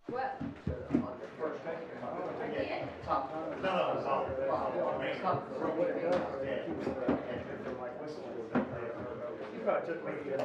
What? On the first page. I did? Top. No, it's all. Top. So what it does is it keeps the entry from like Fiscal. You probably took me to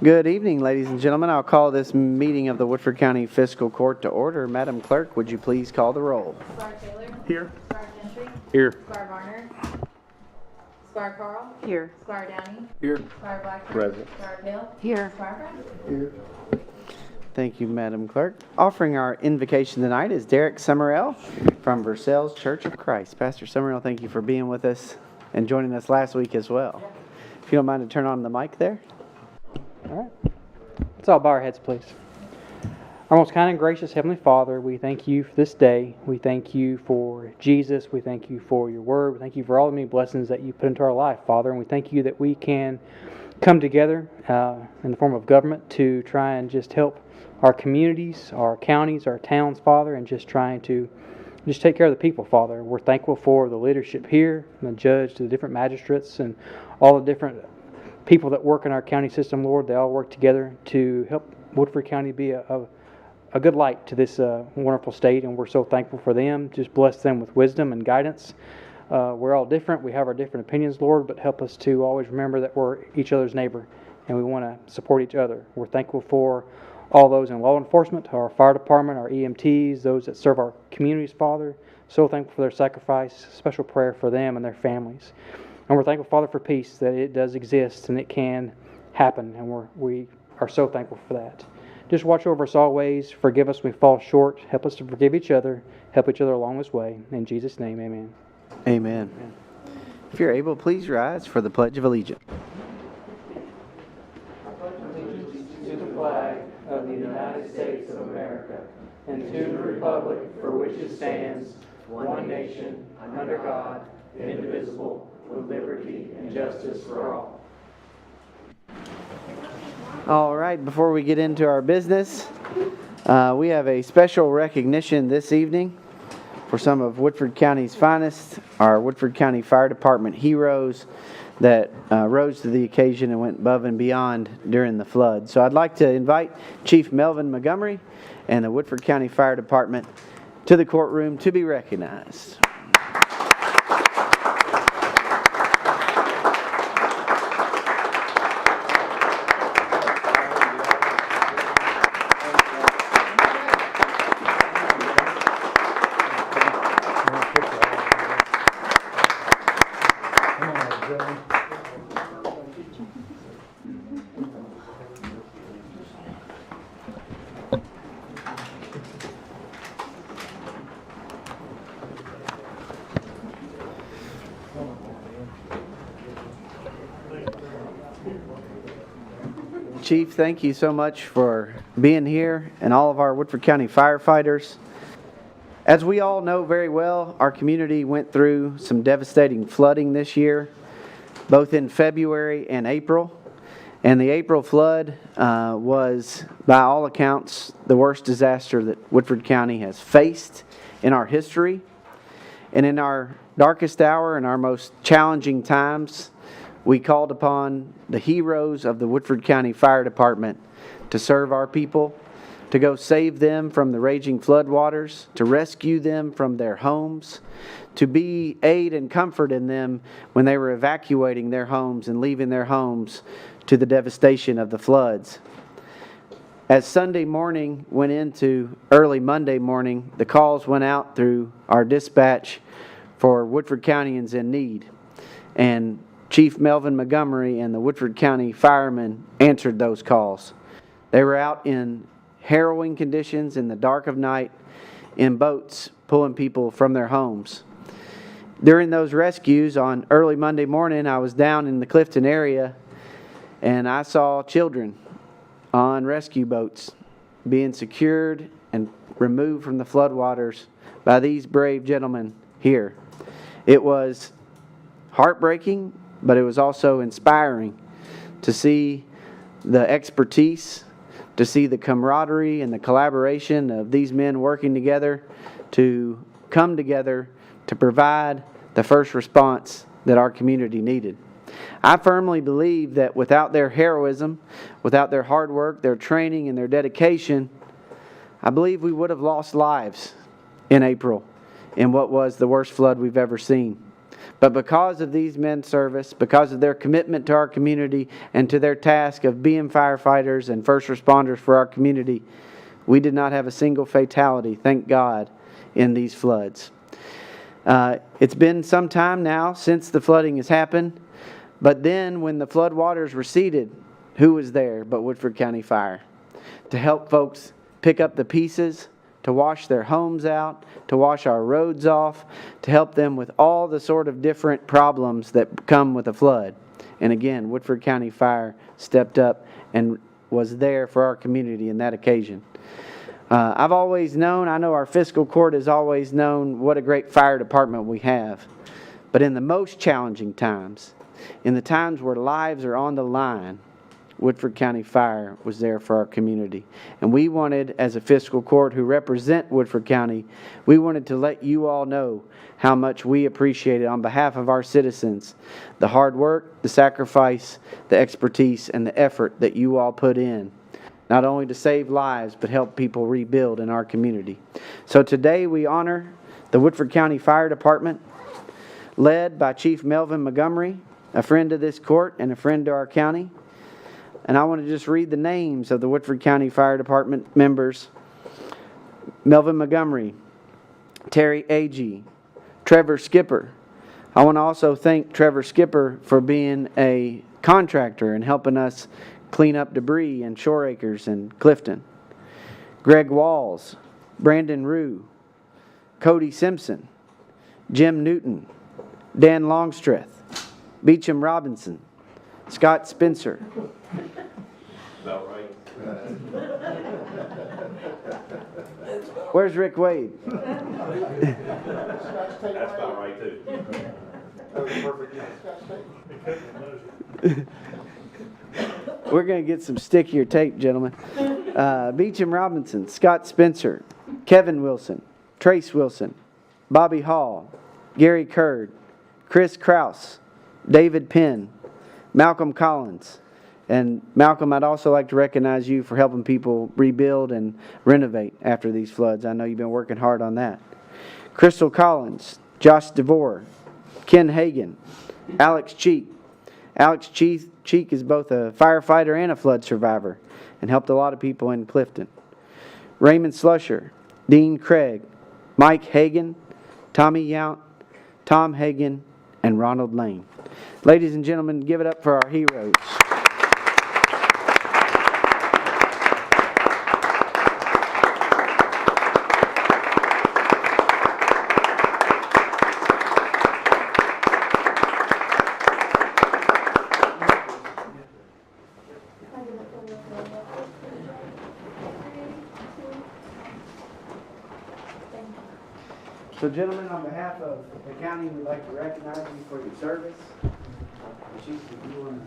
Good evening, ladies and gentlemen. I'll call this meeting of the Woodford County Fiscal Court to order. Madam Clerk, would you please call the roll? Squire Taylor? Here. Squire Gentry? Here. Squire Varner? Squire Carl? Here. Squire Downey? Here. Squire Blackburn? Present. Squire Hill? Here. Squire Brown? Here. Thank you, Madam Clerk. Offering our invocation tonight is Derek Summerell from Versailles Church of Christ. Pastor Summerell, thank you for being with us and joining us last week as well. If you don't mind to turn on the mic there. All right. Let's all bow our heads, please. Our most kind and gracious Heavenly Father, we thank you for this day. We thank you for Jesus. We thank you for your word. We thank you for all the many blessings that you put into our life, Father. And we thank you that we can come together in the form of government to try and just help our communities, our counties, our towns, Father, and just trying to just take care of the people, Father. We're thankful for the leadership here, the judge, the different magistrates, and all the different people that work in our county system, Lord. They all work together to help Woodford County be a good light to this wonderful state, and we're so thankful for them. Just bless them with wisdom and guidance. We're all different. We have our different opinions, Lord, but help us to always remember that we're each other's neighbor, and we want to support each other. We're thankful for all those in law enforcement, our fire department, our EMTs, those that serve our communities, Father. So thankful for their sacrifice. Special prayer for them and their families. And we're thankful, Father, for peace, that it does exist and it can happen. And we are so thankful for that. Just watch over us always. Forgive us when we fall short. Help us to forgive each other. Help each other along this way. In Jesus' name, amen. Amen. If you're able, please rise for the Pledge of Allegiance. To the flag of the United States of America, and to the republic for which it stands, one nation, under God, indivisible, with liberty and justice for all. All right, before we get into our business, we have a special recognition this evening for some of Woodford County's finest, our Woodford County Fire Department heroes that rose to the occasion and went above and beyond during the flood. So I'd like to invite Chief Melvin Montgomery and the Woodford County Fire Department to the courtroom to be recognized. Chief, thank you so much for being here and all of our Woodford County firefighters. As we all know very well, our community went through some devastating flooding this year, both in February and April. And the April flood was, by all accounts, the worst disaster that Woodford County has faced in our history. And in our darkest hour and our most challenging times, we called upon the heroes of the Woodford County Fire Department to serve our people, to go save them from the raging floodwaters, to rescue them from their homes, to be aid and comfort in them when they were evacuating their homes and leaving their homes to the devastation of the floods. As Sunday morning went into early Monday morning, the calls went out through our dispatch for Woodford Countyans in need. And Chief Melvin Montgomery and the Woodford County firemen answered those calls. They were out in harrowing conditions in the dark of night in boats pulling people from their homes. During those rescues on early Monday morning, I was down in the Clifton area and I saw children on rescue boats being secured and removed from the floodwaters by these brave gentlemen here. It was heartbreaking, but it was also inspiring to see the expertise, to see the camaraderie and the collaboration of these men working together to come together to provide the first response that our community needed. I firmly believe that without their heroism, without their hard work, their training, and their dedication, I believe we would have lost lives in April in what was the worst flood we've ever seen. But because of these men's service, because of their commitment to our community and to their task of being firefighters and first responders for our community, we did not have a single fatality, thank God, in these floods. It's been some time now since the flooding has happened, but then when the flood waters receded, who was there but Woodford County Fire to help folks pick up the pieces, to wash their homes out, to wash our roads off, to help them with all the sort of different problems that come with a flood. And again, Woodford County Fire stepped up and was there for our community in that occasion. I've always known, I know our fiscal court has always known what a great fire department we have. But in the most challenging times, in the times where lives are on the line, Woodford County Fire was there for our community. And we wanted, as a fiscal court who represent Woodford County, we wanted to let you all know how much we appreciate it on behalf of our citizens, the hard work, the sacrifice, the expertise, and the effort that you all put in, not only to save lives, but help people rebuild in our community. So today we honor the Woodford County Fire Department, led by Chief Melvin Montgomery, a friend of this court and a friend to our county. And I want to just read the names of the Woodford County Fire Department members. Melvin Montgomery, Terry Agee, Trevor Skipper. I want to also thank Trevor Skipper for being a contractor and helping us clean up debris in Shore Acres and Clifton. Greg Walls, Brandon Rue, Cody Simpson, Jim Newton, Dan Longstreth, Beecham Robinson, Scott Spencer. About right. Where's Rick Wade? That's about right too. We're going to get some stickier tape, gentlemen. Beecham Robinson, Scott Spencer, Kevin Wilson, Trace Wilson, Bobby Hall, Gary Curd, Chris Kraus, David Penn, Malcolm Collins. And Malcolm, I'd also like to recognize you for helping people rebuild and renovate after these floods. I know you've been working hard on that. Crystal Collins, Josh DeVore, Ken Hagan, Alex Cheek. Alex Cheek is both a firefighter and a flood survivor and helped a lot of people in Clifton. Raymond Slusher, Dean Craig, Mike Hagan, Tommy Yount, Tom Hagan, and Ronald Lane. Ladies and gentlemen, give it up for our heroes. So, gentlemen, on behalf of the county, we'd like to recognize you for your service. Chief, if you want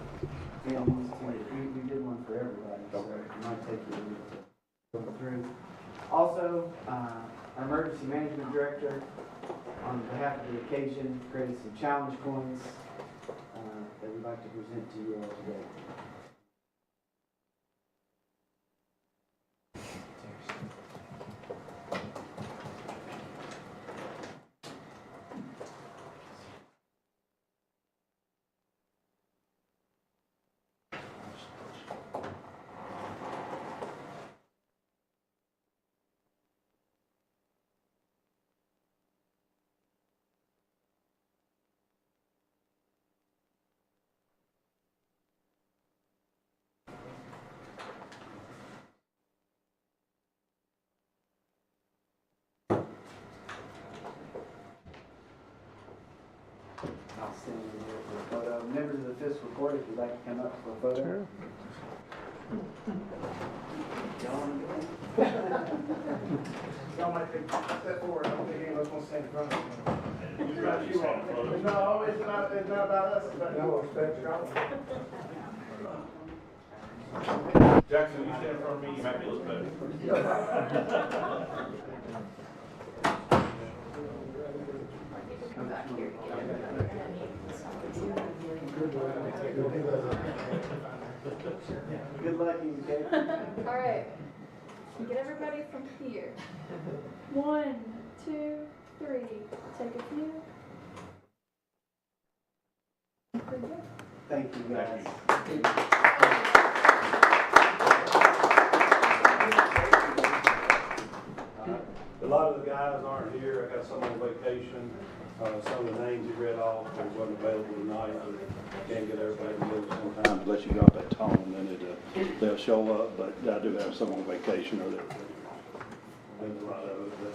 to hand these to we did one for everybody, so it might take you a minute to go through. Also, our emergency management director, on behalf of the occasion, created some challenge coins that we'd like to present to you all today. I'll stand in here for a photo. Members of the Fiscal Court, if you'd like to come up for a photo. Sure. Y'all might think, step forward. I don't think any of us want to stand in front of you. No, it's not about us. It's about you. Jackson, you stand in front of me, you might be a little better. Come back here. Good luck, you, Kate. All right. Get everybody from here. 1, 2, 3. Take a few. Pretty good. Thank you, guys. A lot of the guys aren't here. I got some on vacation. Some of the names you read off, they wasn't available tonight. I can't get everybody together sometimes unless you got that tone, then they'll show up. But I do have some on vacation or there's a lot of it. But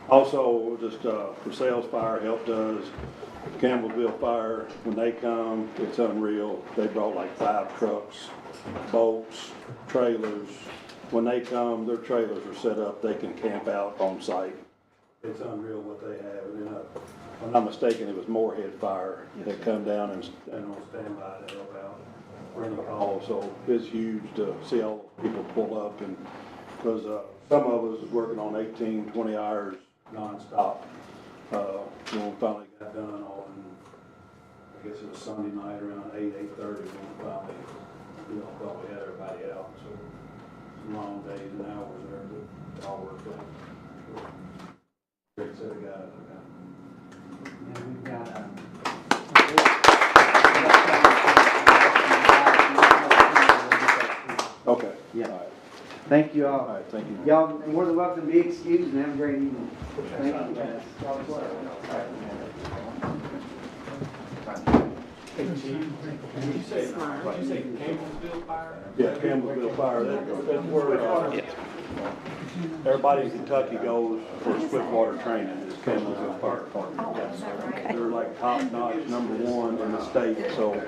also, just for sales fire helped us. Campbellsville Fire, when they come, it's unreal. They brought like 5 trucks, boats, trailers. When they come, their trailers are set up. They can camp out on site. It's unreal what they have. And if I'm not mistaken, it was Moorhead Fire that come down and on standby to help out for any call. So it's huge to see all those people pull up, and because some of us was working on 18, 20 hours nonstop. When we finally got done on, I guess it was Sunday night around 8:30 when we finally, thought we had everybody out. So some long days and hours there, but it all worked out. Great set of guys. And we've got Thank you all. All right, thank you. Y'all are more than welcome to be excused and have a great evening. Thank you, guys. Yeah, Campbellsville Fire, that's where, everybody in Kentucky goes for Swiftwater training, is Campbellsville Fire Department. They're like top notch, #1 in the state, so,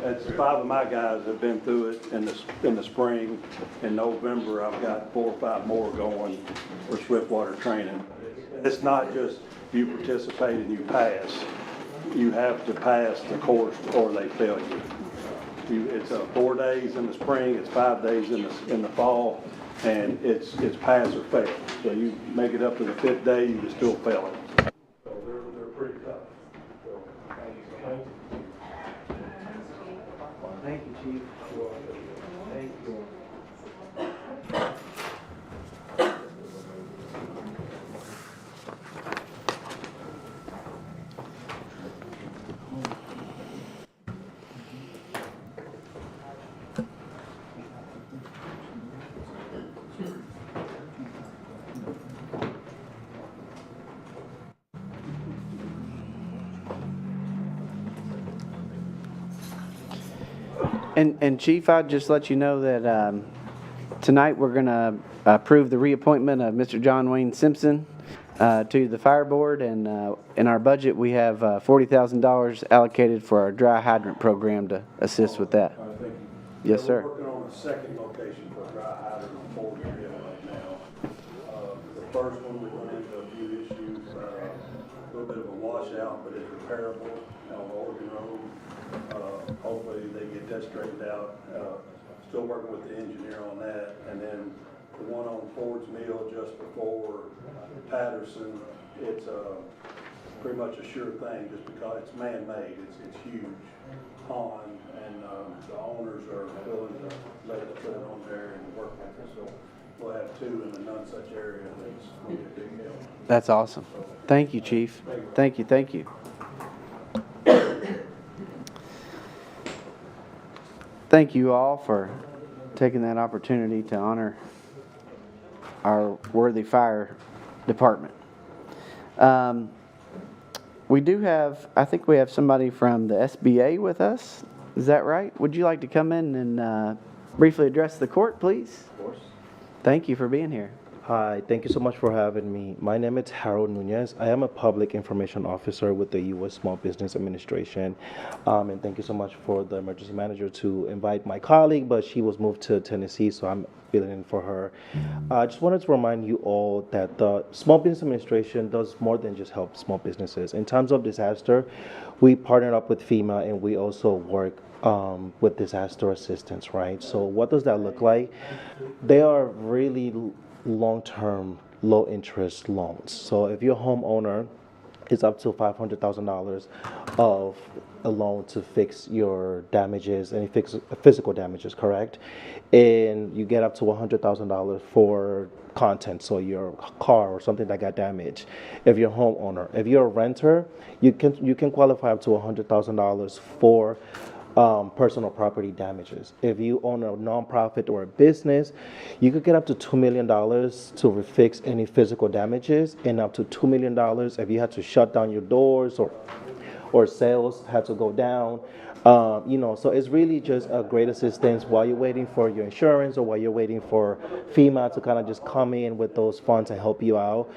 that's 5 of my guys have been through it in the spring. In November, I've got 4 or 5 more going for Swiftwater training. It's not just you participate and you pass. You have to pass the course or they fail you. It's 4 days in the spring, it's 5 days in the fall, and it's pass or fail. So you make it up to the 5th day, you can still fail it. So they're pretty tough. So, Thank you, Chief. Thank you. And Chief, I'd just let you know that tonight we're going to approve the reappointment of Mr. John Wayne Simpson to the Fire Board, and in our budget we have $40,000 allocated for our dry hydrant program to assist with that. all right, thank you. Yes, sir. We're working on a second location for a dry hydrant on Ford area right now. The first one, we run into a few issues, a little bit of a washout, but it's repairable on Oregon Road. Hopefully they get that straightened out. Still working with the engineer on that. And then the one on Ford's Mill just before Patterson, it's pretty much a sure thing just because it's man-made. It's huge pond, and the owners are willing to let us put it on there and work with it. So we'll have 2 in the none-such area. That's going to be a big deal. That's awesome. Thank you, Chief. Thank you, thank you. Thank you all for taking that opportunity to honor our worthy fire department. We do have, I think we have somebody from the SBA with us. Is that right? Would you like to come in and briefly address the court, please? Of course. Thank you for being here. Hi, thank you so much for having me. My name is Harold Nunez. I am a public information officer with the U.S. Small Business Administration. And thank you so much for the emergency manager to invite my colleague, but she was moved to Tennessee, so I'm filling in for her. I just wanted to remind you all that the Small Business Administration does more than just help small businesses. In times of disaster, we partner up with FEMA, and we also work with disaster assistance, right? So what does that look like? They are really long-term, low-interest loans. So if you're a homeowner, it's up to $500,000 of a loan to fix your damages, any physical damages, correct? And you get up to $100,000 for content, so your car or something that got damaged. If you're a homeowner, if you're a renter, you can qualify up to $100,000 for personal property damages. If you own a nonprofit or a business, you could get up to $2 million to fix any physical damages, and up to $2 million if you had to shut down your doors or sales had to go down. So it's really just a great assistance while you're waiting for your insurance or while you're waiting for FEMA to kind of just come in with those funds and help you out.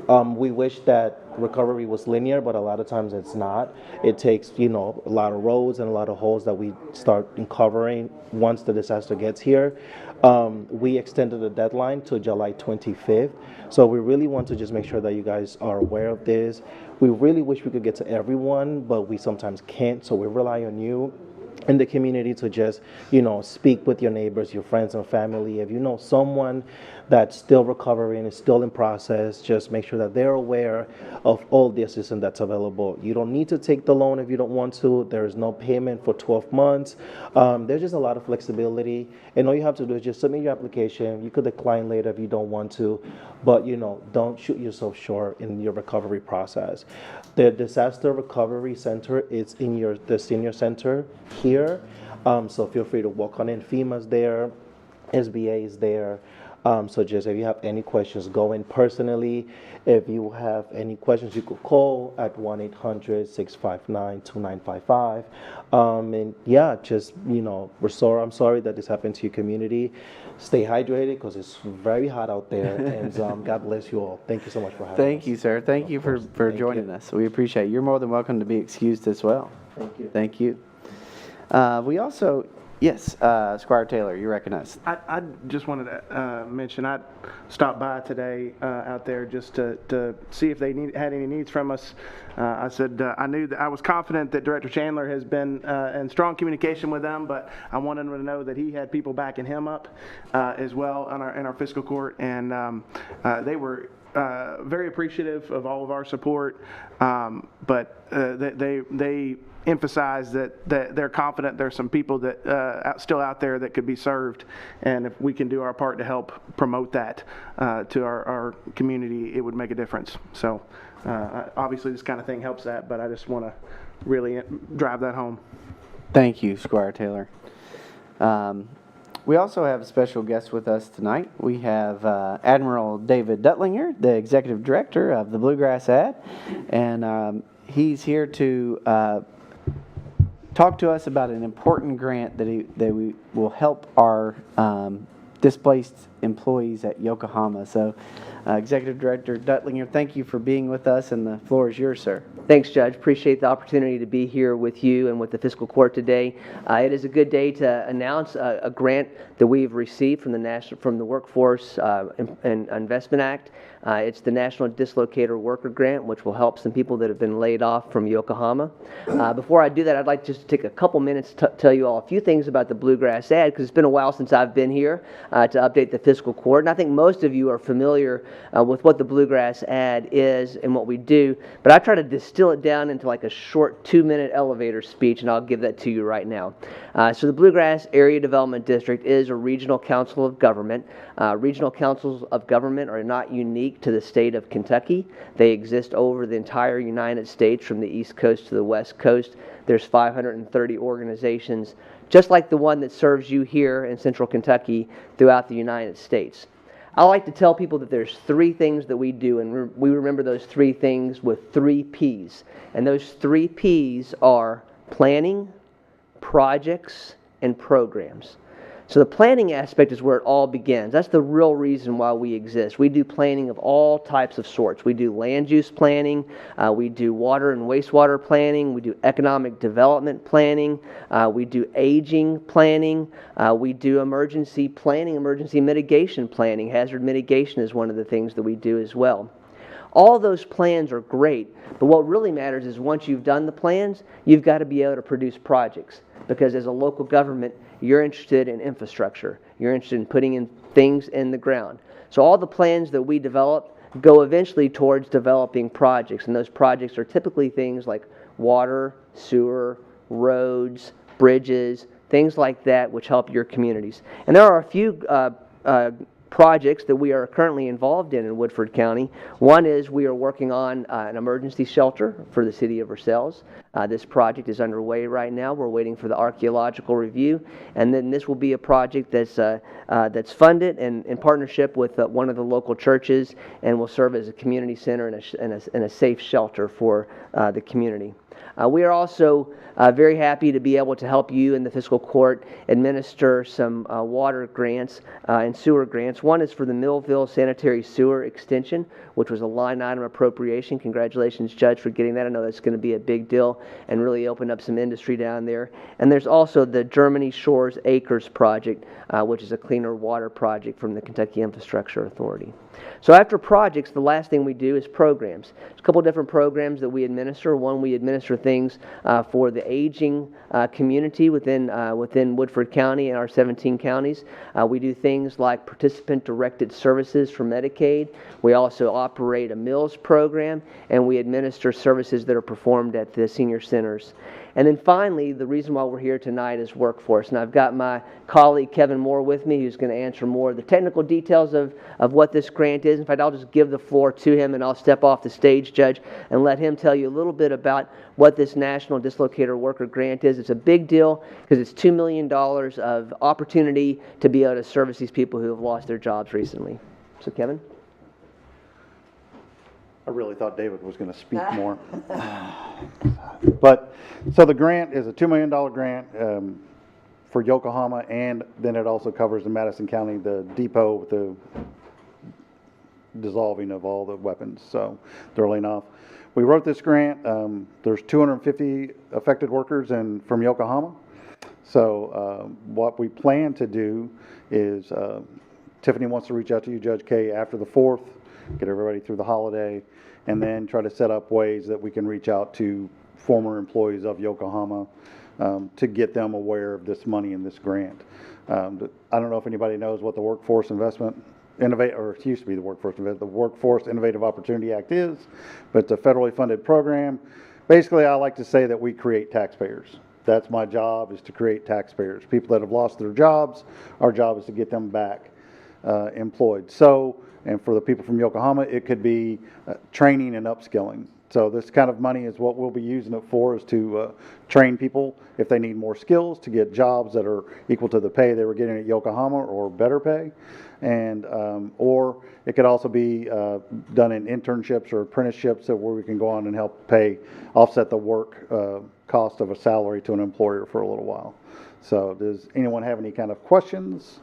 We wish that recovery was linear, but a lot of times it's not. It takes, a lot of roads and a lot of holes that we start uncovering once the disaster gets here. We extended the deadline to July 25th. So we really want to just make sure that you guys are aware of this. We really wish we could get to everyone, but we sometimes can't. So we rely on you in the community to just, speak with your neighbors, your friends and family. If you know someone that's still recovering, is still in process, just make sure that they're aware of all the assistance that's available. You don't need to take the loan if you don't want to. There is no payment for 12 months. There's just a lot of flexibility. And all you have to do is just submit your application. You could decline later if you don't want to, but don't shoot yourself short in your recovery process. The Disaster Recovery Center is in the senior center here. So feel free to walk on in. FEMA's there. SBA is there. So just if you have any questions, go in personally. If you have any questions, you could call at 1-800-659-2955. And yeah, just, I'm sorry that this happened to your community. Stay hydrated because it's very hot out there. And God bless you all. Thank you so much for having us. Thank you, sir. Thank you for joining us. We appreciate it. You're more than welcome to be excused as well. Thank you. Thank you. We also, yes, Squire Taylor, you're recognized. I just wanted to mention, I stopped by today out there just to see if they had any needs from us. I said I knew that I was confident that Director Chandler has been in strong communication with them, but I wanted them to know that he had people backing him up as well in our fiscal court, and they were very appreciative of all of our support, but they emphasize that they're confident there's some people that still out there that could be served, and if we can do our part to help promote that to our community, it would make a difference. So obviously this kind of thing helps that, but I just want to really drive that home. Thank you, Squire Taylor. We also have a special guest with us tonight. We have Admiral David Duttlinger, the Executive Director of the Bluegrass Ad, and he's here to talk to us about an important grant that we will help our displaced employees at Yokohama. So, Executive Director Duttlinger, thank you for being with us, and the floor is yours, sir. Thanks, Judge. Appreciate the opportunity to be here with you and with the Fiscal Court today. It is a good day to announce a grant that we've received from the Workforce and Investment Act. It's the National Dislocator Worker Grant, which will help some people that have been laid off from Yokohama. Before I do that, I'd like just to take a couple minutes to tell you all a few things about the Bluegrass Ad, because it's been a while since I've been here to update the Fiscal Court. And I think most of you are familiar with what the Bluegrass Ad is and what we do, but I try to distill it down into like a short 2-minute elevator speech, and I'll give that to you right now. So the Bluegrass Area Development District is a regional council of government. Regional councils of government are not unique to the state of Kentucky. They exist over the entire United States from the East Coast to the West Coast. There's 530 organizations, just like the one that serves you here in Central Kentucky throughout the United States. I like to tell people that there's 3 things that we do, and we remember those 3 things with 3 P's. And those 3 P's are planning, projects, and programs. So the planning aspect is where it all begins. That's the real reason why we exist. We do planning of all types of sorts. We do land use planning, we do water and wastewater planning, we do economic development planning, we do aging planning, we do emergency planning, emergency mitigation planning. Hazard mitigation is one of the things that we do as well. All those plans are great, but what really matters is once you've done the plans, you've got to be able to produce projects. Because as a local government, you're interested in infrastructure. You're interested in putting in things in the ground. So all the plans that we develop go eventually towards developing projects. And those projects are typically things like water, sewer, roads, bridges, things like that which help your communities. And there are a few projects that we are currently involved in Woodford County. One is we are working on an emergency shelter for the city of Versailles. This project is underway right now. We're waiting for the archaeological review, and then this will be a project that's funded and in partnership with one of the local churches, and will serve as a community center and a safe shelter for the community. We are also very happy to be able to help you in the Fiscal Court administer some water grants and sewer grants. One is for the Millville Sanitary Sewer Extension, which was a line item appropriation. Congratulations, Judge, for getting that. I know that's going to be a big deal and really open up some industry down there. And there's also the Germany Shores Acres project, which is a cleaner water project from the Kentucky Infrastructure Authority. So after projects, the last thing we do is programs. There's a couple different programs that we administer. One, we administer things for the aging community within Woodford County and our 17 counties. We do things like participant-directed services for Medicaid. We also operate a meals program, and we administer services that are performed at the senior centers. And then finally, the reason why we're here tonight is workforce. And I've got my colleague Kevin Moore with me, who's going to answer more of the technical details of what this grant is. In fact, I'll just give the floor to him, and I'll step off the stage, Judge, and let him tell you a little bit about what this National Dislocator Worker Grant is. It's a big deal because it's $2 million of opportunity to be able to service these people who have lost their jobs recently. So, Kevin? I really thought David was going to speak more. But, so the grant is a $2 million grant for Yokohama, and then it also covers in Madison County, the depot with the dissolving of all the weapons, so they're laying off. We wrote this grant. There's 250 affected workers from Yokohama. So what we plan to do is, Tiffany wants to reach out to you, Judge Kay, after the 4th, get everybody through the holiday, and then try to set up ways that we can reach out to former employees of Yokohama to get them aware of this money in this grant. I don't know if anybody knows what the Workforce Investment it used to be the Workforce Innovative Opportunity Act is, but it's a federally funded program. Basically, I like to say that we create taxpayers. That's my job, is to create taxpayers. People that have lost their jobs, our job is to get them back employed. So, and for the people from Yokohama, it could be training and upskilling. So this kind of money is what we'll be using it for, is to train people if they need more skills to get jobs that are equal to the pay they were getting at Yokohama or better pay. And or it could also be done in internships or apprenticeships where we can go on and help offset the work cost of a salary to an employer for a little while. So does anyone have any kind of questions?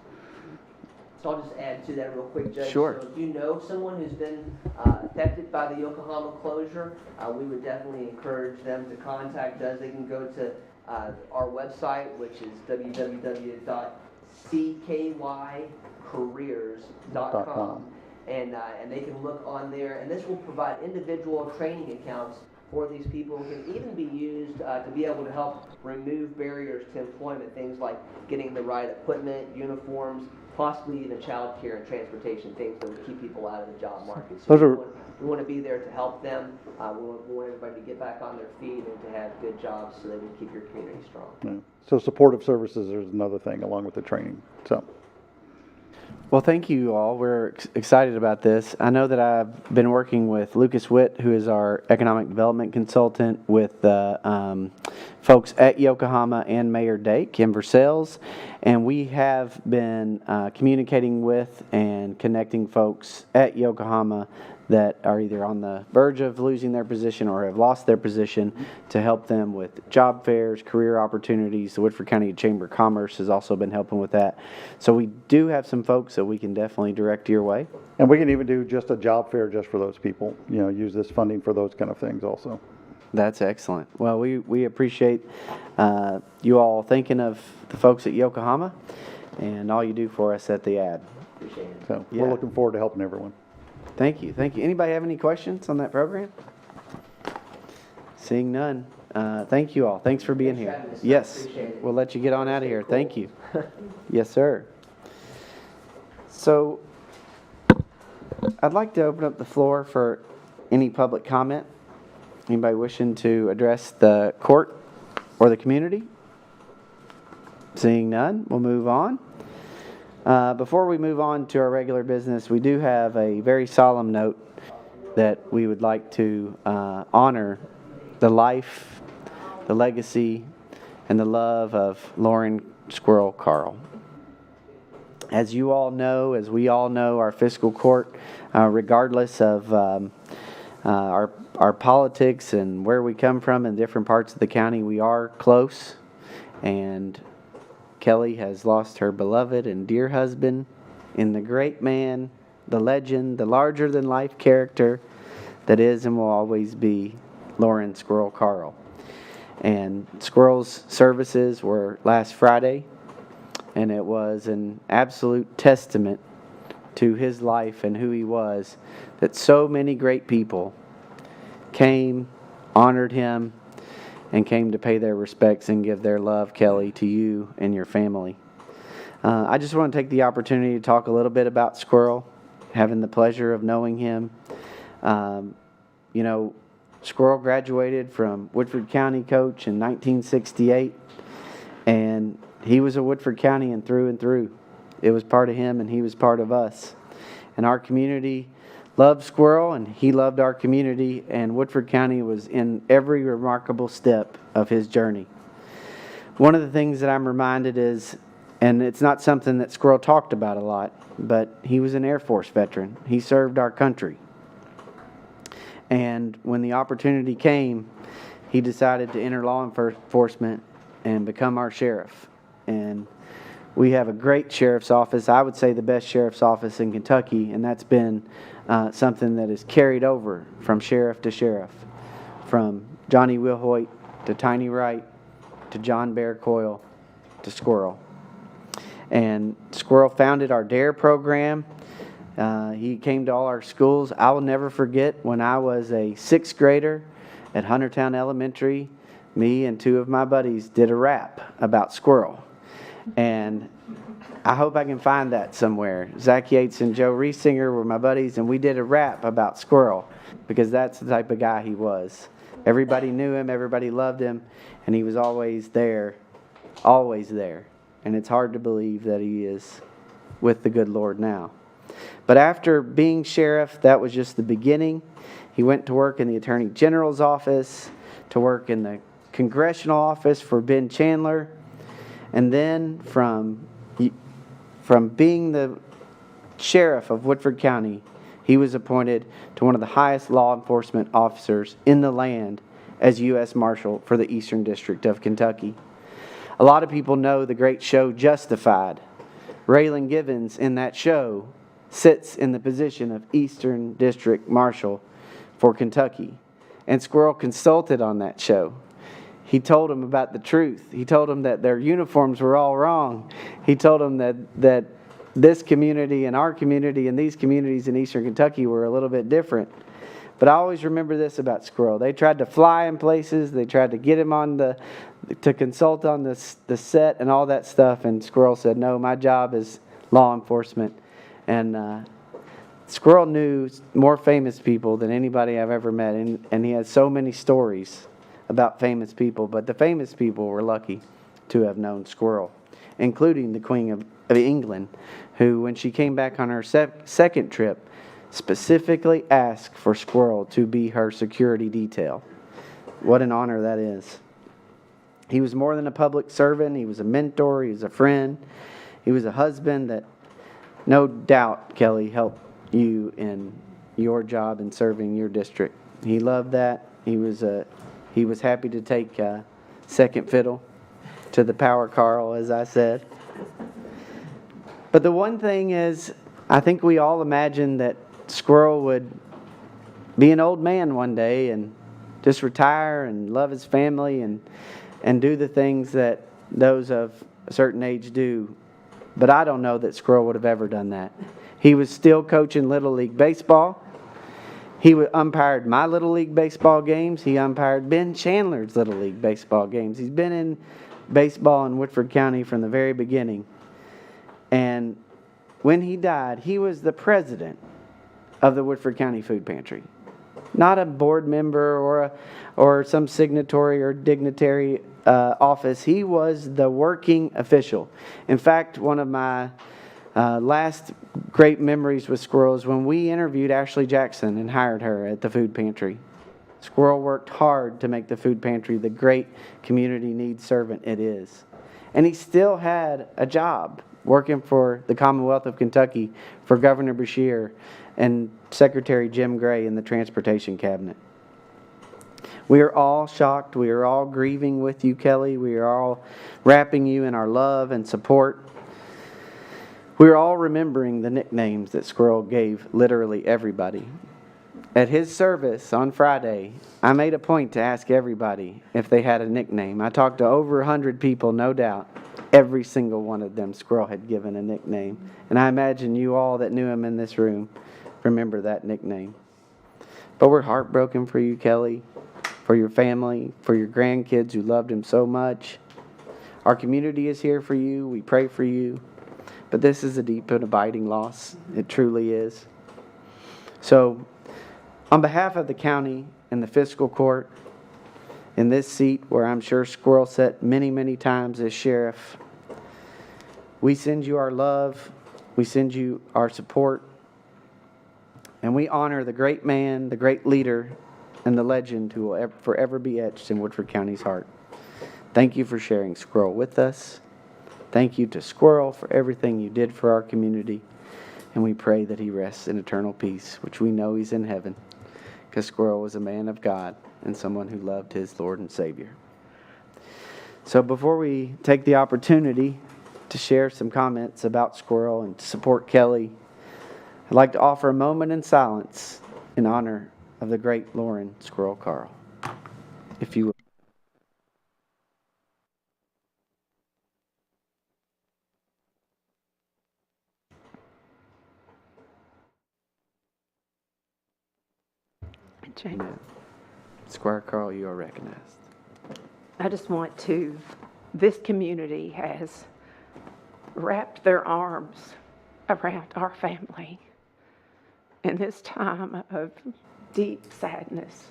So I'll just add to that real quick, Judge. Sure. So if you know someone who's been affected by the Yokohama closure, we would definitely encourage them to contact us. They can go to our website, which is www.ckYcareers.com, and they can look on there. And this will provide individual training accounts for these people. It can even be used to be able to help remove barriers to employment, things like getting the right equipment, uniforms, possibly even child care and transportation, things that would keep people out of the job market. So we want to be there to help them. We want everybody to get back on their feet and to have good jobs so that we keep your community strong. Yeah. So supportive services is another thing along with the training. So. Well, thank you all. We're excited about this. I know that I've been working with Lucas Witt, who is our economic development consultant, with folks at Yokohama and Mayor Dake in Versailles, and we have been communicating with and connecting folks at Yokohama that are either on the verge of losing their position or have lost their position, to help them with job fairs, career opportunities. The Woodford County Chamber of Commerce has also been helping with that. So we do have some folks that we can definitely direct your way. And we can even do just a job fair just for those people, use this funding for those kind of things also. That's excellent. Well, we appreciate you all thinking of the folks at Yokohama and all you do for us at the ad. Appreciate it. So we're looking forward to helping everyone. Thank you. Thank you. Anybody have any questions on that program? Seeing none. Thank you all. Thanks for being here. Yes. We'll let you get on out of here. Thank you. Yes, sir. So I'd like to open up the floor for any public comment. Anybody wishing to address the court or the community? Seeing none, we'll move on. Before we move on to our regular business, we do have a very solemn note that we would like to honor the life, the legacy, and the love of Lauren Squirrel Carl. As you all know, as we all know, our fiscal court, regardless of our politics and where we come from in different parts of the county, we are close, and Kelly has lost her beloved and dear husband in the great man, the legend, the larger-than-life character that is and will always be Lauren Squirrel Carl. And Squirrel's services were last Friday, and it was an absolute testament to his life and who he was that so many great people came, honored him, and came to pay their respects and give their love, Kelly, to you and your family. I just want to take the opportunity to talk a little bit about Squirrel, having the pleasure of knowing him. Squirrel graduated from Woodford County coach in 1968, and he was a Woodford County and through. It was part of him, and he was part of us. And our community loved Squirrel, and he loved our community, and Woodford County was in every remarkable step of his journey. One of the things that I'm reminded is, and it's not something that Squirrel talked about a lot, but he was an Air Force veteran. He served our country. And when the opportunity came, he decided to enter law enforcement and become our sheriff. And we have a great sheriff's office. I would say the best sheriff's office in Kentucky, and that's been something that is carried over from sheriff to sheriff, from Johnny Wilhoit to Tiny Wright to John Bear Coyle to Squirrel. And Squirrel founded our DARE program. He came to all our schools. I will never forget when I was a 6th grader at Huntertown Elementary, me and 2 of my buddies did a rap about Squirrel. And I hope I can find that somewhere. Zach Yates and Joe Riesinger were my buddies, and we did a rap about Squirrel because that's the type of guy he was. Everybody knew him, everybody loved him, and he was always there, always there. And it's hard to believe that he is with the good Lord now. But after being sheriff, that was just the beginning. He went to work in the Attorney General's office, to work in the congressional office for Ben Chandler, and then from being the sheriff of Woodford County, he was appointed to one of the highest law enforcement officers in the land as U.S. Marshal for the Eastern District of Kentucky. A lot of people know the great show Justified. Raylan Givens in that show sits in the position of Eastern District Marshal for Kentucky. And Squirrel consulted on that show. He told him about the truth. He told him that their uniforms were all wrong. He told him that this community and our community and these communities in Eastern Kentucky were a little bit different. But I always remember this about Squirrel. They tried to fly in places. They tried to get him to consult on the set and all that stuff. And Squirrel said, no, my job is law enforcement. And Squirrel knew more famous people than anybody I've ever met. And he has so many stories about famous people. But the famous people were lucky to have known Squirrel, including the Queen of England, who, when she came back on her second trip, specifically asked for Squirrel to be her security detail. What an honor that is. He was more than a public servant. He was a mentor. He was a friend. He was a husband that no doubt, Kelly, helped you in your job in serving your district. He loved that. He was happy to take second fiddle to the power Carl, as I said. But the one thing is, I think we all imagined that Squirrel would be an old man one day and just retire and love his family and do the things that those of a certain age do. But I don't know that Squirrel would have ever done that. He was still coaching Little League Baseball. He umpired my Little League Baseball games. He umpired Ben Chandler's Little League Baseball games. He's been in baseball in Woodford County from the very beginning. And when he died, he was the president of the Woodford County Food Pantry. Not a board member or some signatory or dignitary office. He was the working official. In fact, one of my last great memories with Squirrel is when we interviewed Ashley Jackson and hired her at the food pantry. Squirrel worked hard to make the food pantry the great community needs servant it is. And he still had a job working for the Commonwealth of Kentucky for Governor Beshear and Secretary Jim Gray in the Transportation Cabinet. We are all shocked. We are all grieving with you, Kelly. We are all wrapping you in our love and support. We are all remembering the nicknames that Squirrel gave literally everybody. At his service on Friday, I made a point to ask everybody if they had a nickname. I talked to over 100 people, no doubt. Every single one of them, Squirrel had given a nickname. And I imagine you all that knew him in this room remember that nickname. But we're heartbroken for you, Kelly, for your family, for your grandkids who loved him so much. Our community is here for you. We pray for you. But this is a deep and abiding loss. It truly is. So, on behalf of the county in the fiscal court, in this seat where I'm sure Squirrel sat many, many times as sheriff. We send you our love. We send you our support. And we honor the great man, the great leader, and the legend who will forever be etched in Woodford County's heart. Thank you for sharing Squirrel with us. Thank you to Squirrel for everything you did for our community. And we pray that he rests in eternal peace, which we know he's in heaven, because Squirrel was a man of God and someone who loved his Lord and Savior. So before we take the opportunity to share some comments about Squirrel and to support Kelly, I'd like to offer a moment in silence in honor of the great Lauren Squirrel Carl. If you would. Amen. Squire Carl, you are recognized. I just want to, this community has wrapped their arms around our family in this time of deep sadness.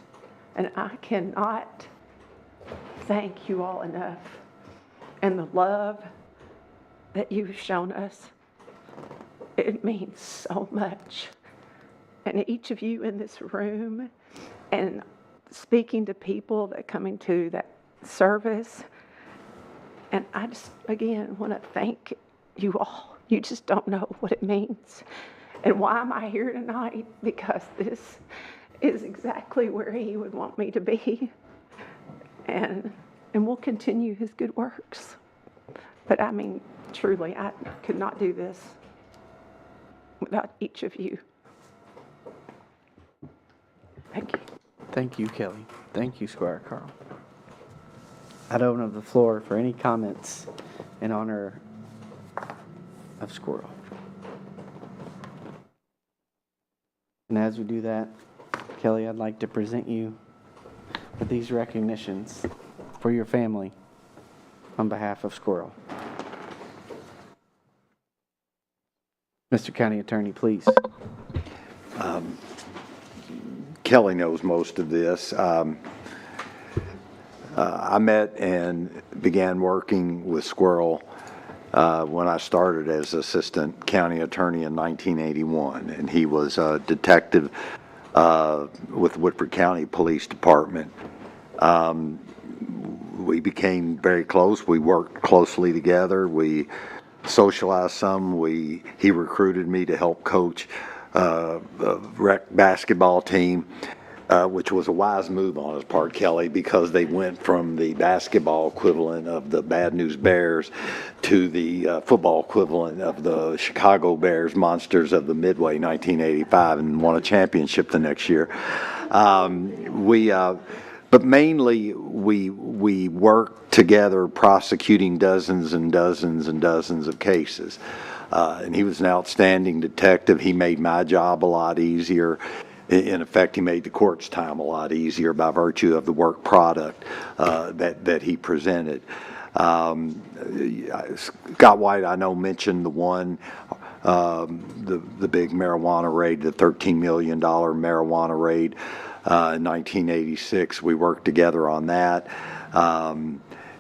And I cannot thank you all enough. And the love that you've shown us, it means so much. And each of you in this room and speaking to people that come into that service. And I just, again, want to thank you all. You just don't know what it means. And why am I here tonight? Because this is exactly where he would want me to be. And we'll continue his good works. But I mean, truly, I could not do this without each of you. Thank you. Thank you, Kelly. Thank you, Squire Carl. I'd open up the floor for any comments in honor of Squirrel. And as we do that, Kelly, I'd like to present you with these recognitions for your family on behalf of Squirrel. Mr. County Attorney, please. Kelly knows most of this. I met and began working with Squirrel when I started as assistant county attorney in 1981, and he was a detective with Woodford County Police Department. We became very close. We worked closely together. We socialized some. He recruited me to help coach a rec basketball team, which was a wise move on his part, Kelly, because they went from the basketball equivalent of the Bad News Bears to the football equivalent of the Chicago Bears Monsters of the Midway 1985 and won a championship the next year. But mainly we worked together prosecuting dozens and dozens and dozens of cases. And he was an outstanding detective. He made my job a lot easier. In effect, he made the court's time a lot easier by virtue of the work product that he presented. Scott White, I know, mentioned the one, the big marijuana raid, the $13 million marijuana raid in 1986. We worked together on that.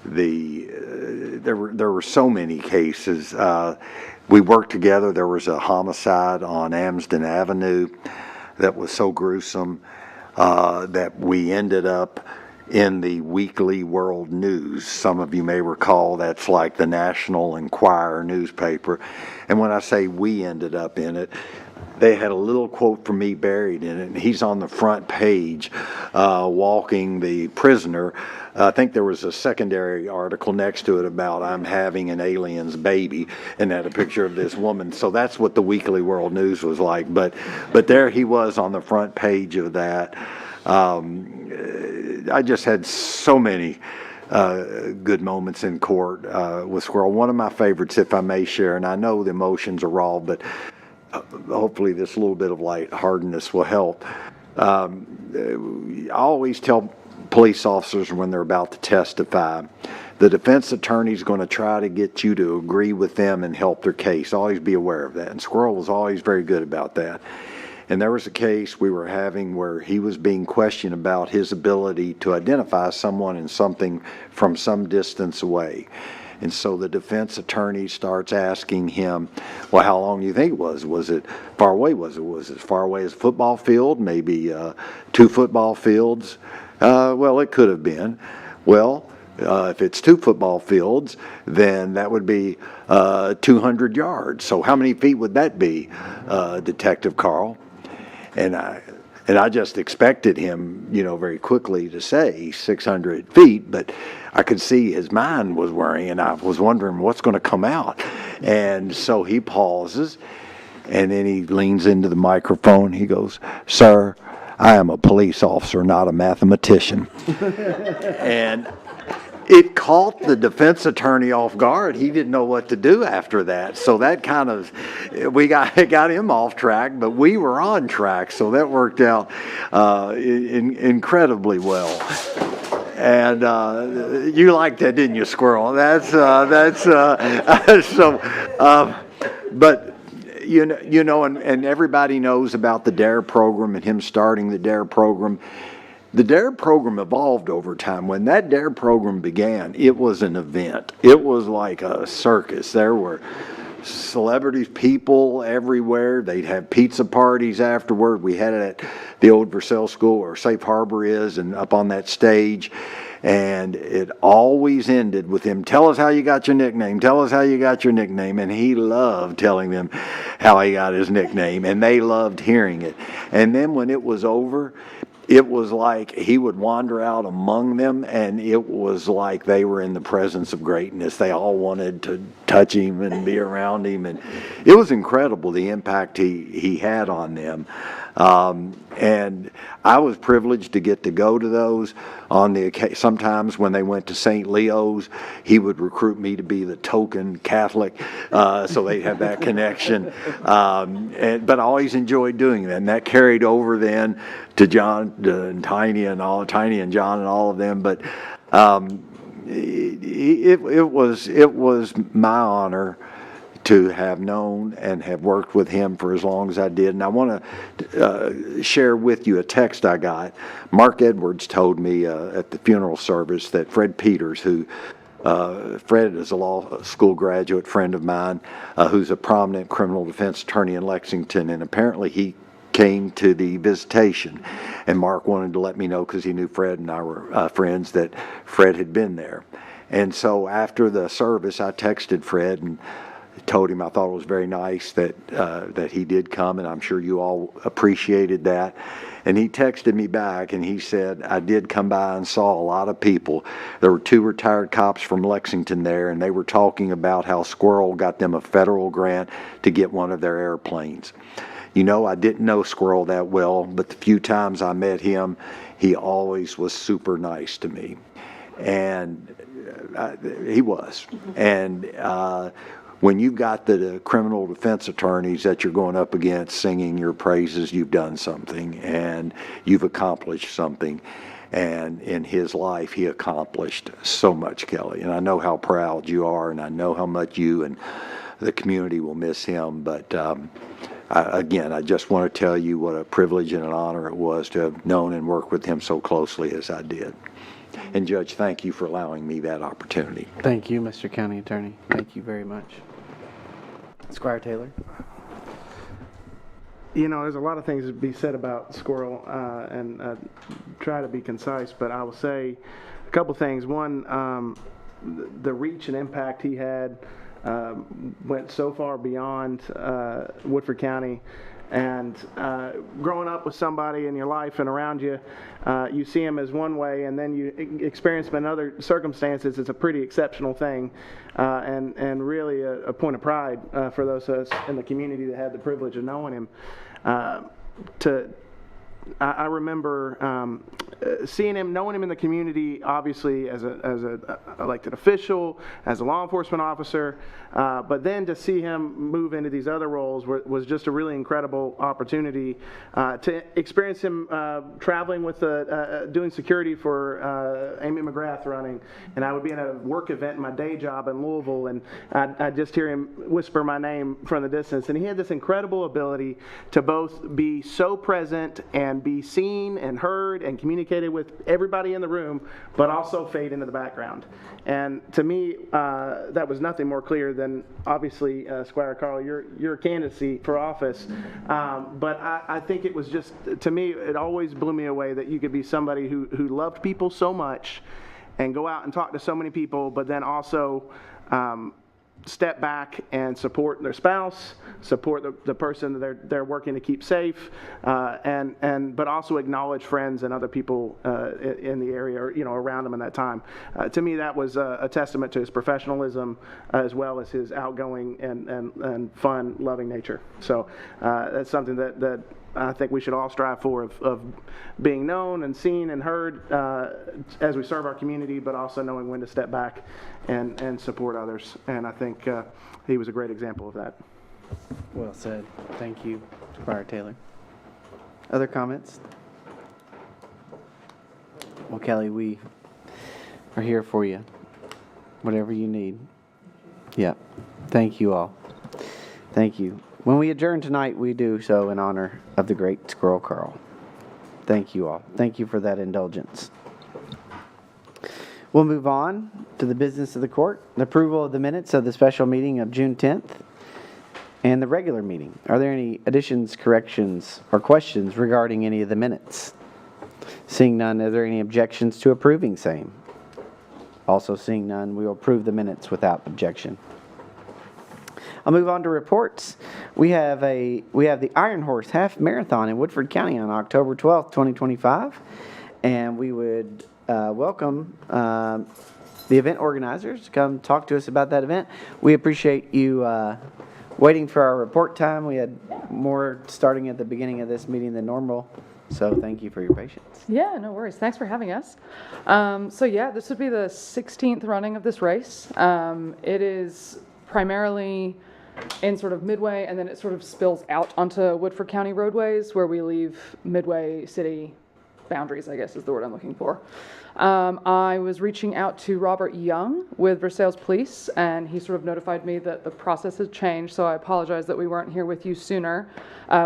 There were so many cases. We worked together. There was a homicide on Amsden Avenue that was so gruesome that we ended up in the Weekly World News. Some of you may recall that's like the National Enquirer newspaper. And when I say we ended up in it, they had a little quote from me buried in it, and he's on the front page walking the prisoner. I think there was a secondary article next to it about I'm having an alien's baby, and had a picture of this woman. So that's what the Weekly World News was like. But there he was on the front page of that. I just had so many good moments in court with Squirrel. One of my favorites, if I may share, and I know the emotions are raw, but hopefully this little bit of lightheartedness will help. I always tell police officers when they're about to testify, the defense attorney is going to try to get you to agree with them and help their case. Always be aware of that. And Squirrel was always very good about that. And there was a case we were having where he was being questioned about his ability to identify someone and something from some distance away. And so the defense attorney starts asking him, well, how long do you think it was? Was it far away? Was it as far away as a football field? Maybe 2 football fields? Well, it could have been. Well, if it's 2 football fields, then that would be 200 yards. So how many feet would that be, Detective Carl? And I just expected him, very quickly to say 600 feet, but I could see his mind was worrying, and I was wondering what's going to come out. And so he pauses, and then he leans into the microphone. He goes, "Sir, I am a police officer, not a mathematician." And it caught the defense attorney off guard. He didn't know what to do after that. So that kind of, we got him off track, but we were on track. So that worked out incredibly well. And you liked that, didn't you, Squirrel? But and everybody knows about the DARE program and him starting the DARE program. The DARE program evolved over time. When that DARE program began, it was an event. It was like a circus. There were celebrities, people everywhere. They'd have pizza parties afterward. We had it at the old Versailles School where Safe Harbor is, and up on that stage. And it always ended with him, "Tell us how you got your nickname. Tell us how you got your nickname." And he loved telling them how he got his nickname, and they loved hearing it. And then when it was over, it was like he would wander out among them, and it was like they were in the presence of greatness. They all wanted to touch him and be around him, and it was incredible the impact he had on them. And I was privileged to get to go to those. Sometimes when they went to St. Leo's, he would recruit me to be the token Catholic, so they'd have that connection. But I always enjoyed doing that, and that carried over then to John and Tiny and John and all of them. But it was my honor to have known and have worked with him for as long as I did. And I want to share with you a text I got. Mark Edwards told me at the funeral service that Fred Peters, Fred is a law school graduate friend of mine, who's a prominent criminal defense attorney in Lexington, and apparently he came to the visitation, and Mark wanted to let me know, because he knew Fred and I were friends, that Fred had been there. And so after the service, I texted Fred and told him I thought it was very nice that he did come, and I'm sure you all appreciated that. And he texted me back, and he said, "I did come by and saw a lot of people. There were 2 retired cops from Lexington there, and they were talking about how Squirrel got them a federal grant to get one of their airplanes. I didn't know Squirrel that well, but the few times I met him, he always was super nice to me." And he was. And when you've got the criminal defense attorneys that you're going up against singing your praises, you've done something and you've accomplished something. And in his life, he accomplished so much, Kelly. And I know how proud you are, and I know how much you and the community will miss him. But again, I just want to tell you what a privilege and an honor it was to have known and worked with him so closely as I did. And Judge, thank you for allowing me that opportunity. Thank you, Mr. County Attorney. Thank you very much. Squire Taylor. There's a lot of things to be said about Squirrel, and try to be concise, but I will say a couple things. One, the reach and impact he had went so far beyond Woodford County. And growing up with somebody in your life and around you, you see him as one way, and then you experience him in other circumstances. It's a pretty exceptional thing, and really a point of pride for those of us in the community that had the privilege of knowing him. To I remember seeing him, knowing him in the community, obviously as a elected official, as a law enforcement officer, but then to see him move into these other roles was just a really incredible opportunity to experience him traveling with doing security for Amy McGrath running, and I would be in a work event in my day job in Louisville, and I'd just hear him whisper my name from the distance, and he had this incredible ability to both be so present and be seen and heard and communicated with everybody in the room, but also fade into the background. And to me, that was nothing more clear than, obviously, Squire Carl, your candidacy for office. But I think it was just, to me, it always blew me away that you could be somebody who loved people so much and go out and talk to so many people, but then also step back and support their spouse, support the person that they're working to keep safe, but also acknowledge friends and other people in the area, or around them in that time. To me, that was a testament to his professionalism as well as his outgoing and fun, loving nature. So that's something that I think we should all strive for, of being known and seen and heard as we serve our community, but also knowing when to step back and support others. And I think he was a great example of that. Well said. Thank you, Squire Taylor. Other comments? Well, Kelly, we are here for you. Whatever you need. Yeah. Thank you all. Thank you. When we adjourn tonight, we do so in honor of the great Squirrel Carl. Thank you all. Thank you for that indulgence. We'll move on to the business of the court, the approval of the minutes of the special meeting of June 10th and the regular meeting. Are there any additions, corrections, or questions regarding any of the minutes? Seeing none, are there any objections to approving same? Also seeing none, we will approve the minutes without objection. I'll move on to reports. We have the Iron Horse Half Marathon in Woodford County on October 12th, 2025. And we would welcome the event organizers to come talk to us about that event. We appreciate you waiting for our report time. We had more starting at the beginning of this meeting than normal. So thank you for your patience. Yeah, no worries. Thanks for having us. This would be the 16th running of this race. It is primarily in sort of Midway, and then it sort of spills out onto Woodford County roadways where we leave Midway city boundaries, I guess is the word I'm looking for. I was reaching out to Robert Young with Versailles Police, and he sort of notified me that the process has changed, so I apologize that we weren't here with you sooner.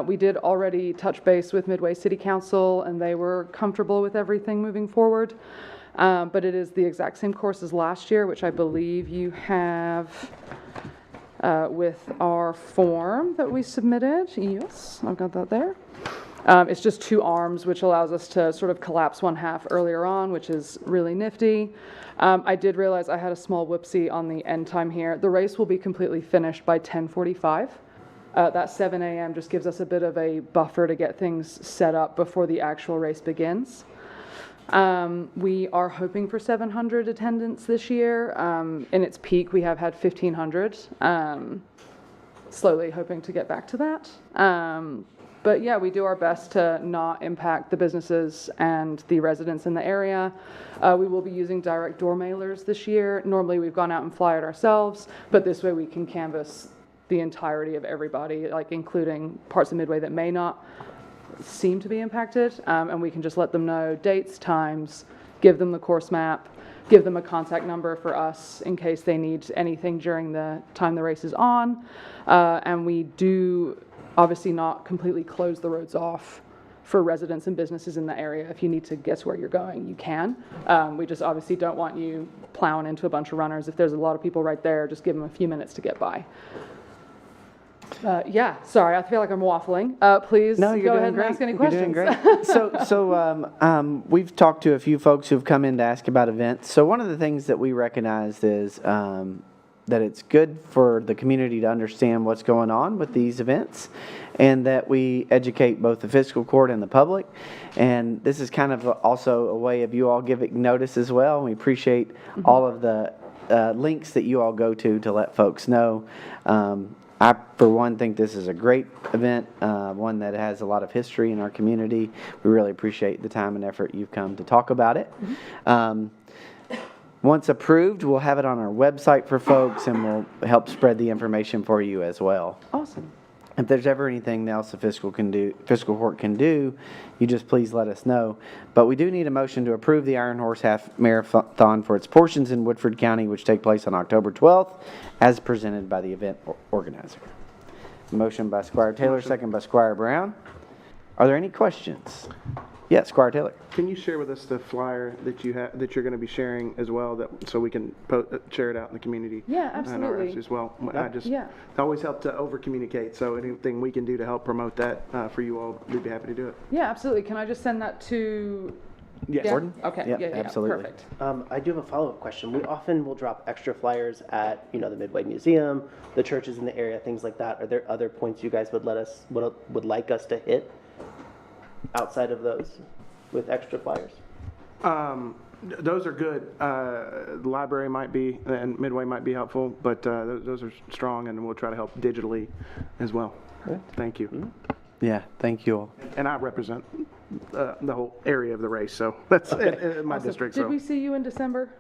We did already touch base with Midway City Council, and they were comfortable with everything moving forward. But it is the exact same course as last year, which I believe you have with our form that we submitted. Yes, I've got that there. It's just 2 arms, which allows us to sort of collapse one half earlier on, which is really nifty. I did realize I had a small whoopsie on the end time here. The race will be completely finished by 10:45. That 7 a.m. just gives us a bit of a buffer to get things set up before the actual race begins. We are hoping for 700 attendance this year. In its peak, we have had 1,500. Slowly hoping to get back to that. But yeah, we do our best to not impact the businesses and the residents in the area. We will be using direct door mailers this year. Normally we've gone out and flyed ourselves, but this way we can canvass the entirety of everybody, like including parts of Midway that may not seem to be impacted, and we can just let them know dates, times, give them the course map, give them a contact number for us in case they need anything during the time the race is on. And we do obviously not completely close the roads off for residents and businesses in the area. If you need to guess where you're going, you can. We just obviously don't want you plowing into a bunch of runners. If there's a lot of people right there, just give them a few minutes to get by. Sorry, I feel like I'm waffling. Please go ahead and ask any questions. You're doing great. So we've talked to a few folks who've come in to ask about events. So one of the things that we recognized is that it's good for the community to understand what's going on with these events, and that we educate both the fiscal court and the public. And this is kind of also a way of you all giving notice as well. We appreciate all of the links that you all go to let folks know I, for one, think this is a great event, one that has a lot of history in our community. We really appreciate the time and effort you've come to talk about it. Once approved, we'll have it on our website for folks, and we'll help spread the information for you as well. Awesome. If there's ever anything else the fiscal court can do, you just please let us know. But we do need a motion to approve the Iron Horse Half Marathon for its portions in Woodford County, which take place on October 12th, as presented by the event organizer. Motion by Squire Taylor, second by Squire Brown. Are there any questions? Yes, Squire Taylor. Can you share with us the flyer that you have, that you're going to be sharing as well, so we can share it out in the community? Yeah, And ours absolutely. as well. Yeah. It always helps to over communicate. So anything we can do to help promote that for you all, we'd be happy to do it. Yeah, absolutely. Can I just send that to Yes. Dan? Gordon? Okay. Yep, yeah, absolutely. Perfect. I do have a follow-up question. We often will drop extra flyers at, the Midway Museum, the churches in the area, things like that. Are there other points you guys would like us to hit outside of those with extra flyers? Those are good. The library might be, and Midway might be helpful, but those are strong, and we'll try to help digitally as well. Good. Thank you. Yeah, thank you all. And I represent the whole area of the race, so that's in my Awesome. district. Did So. we see you in December?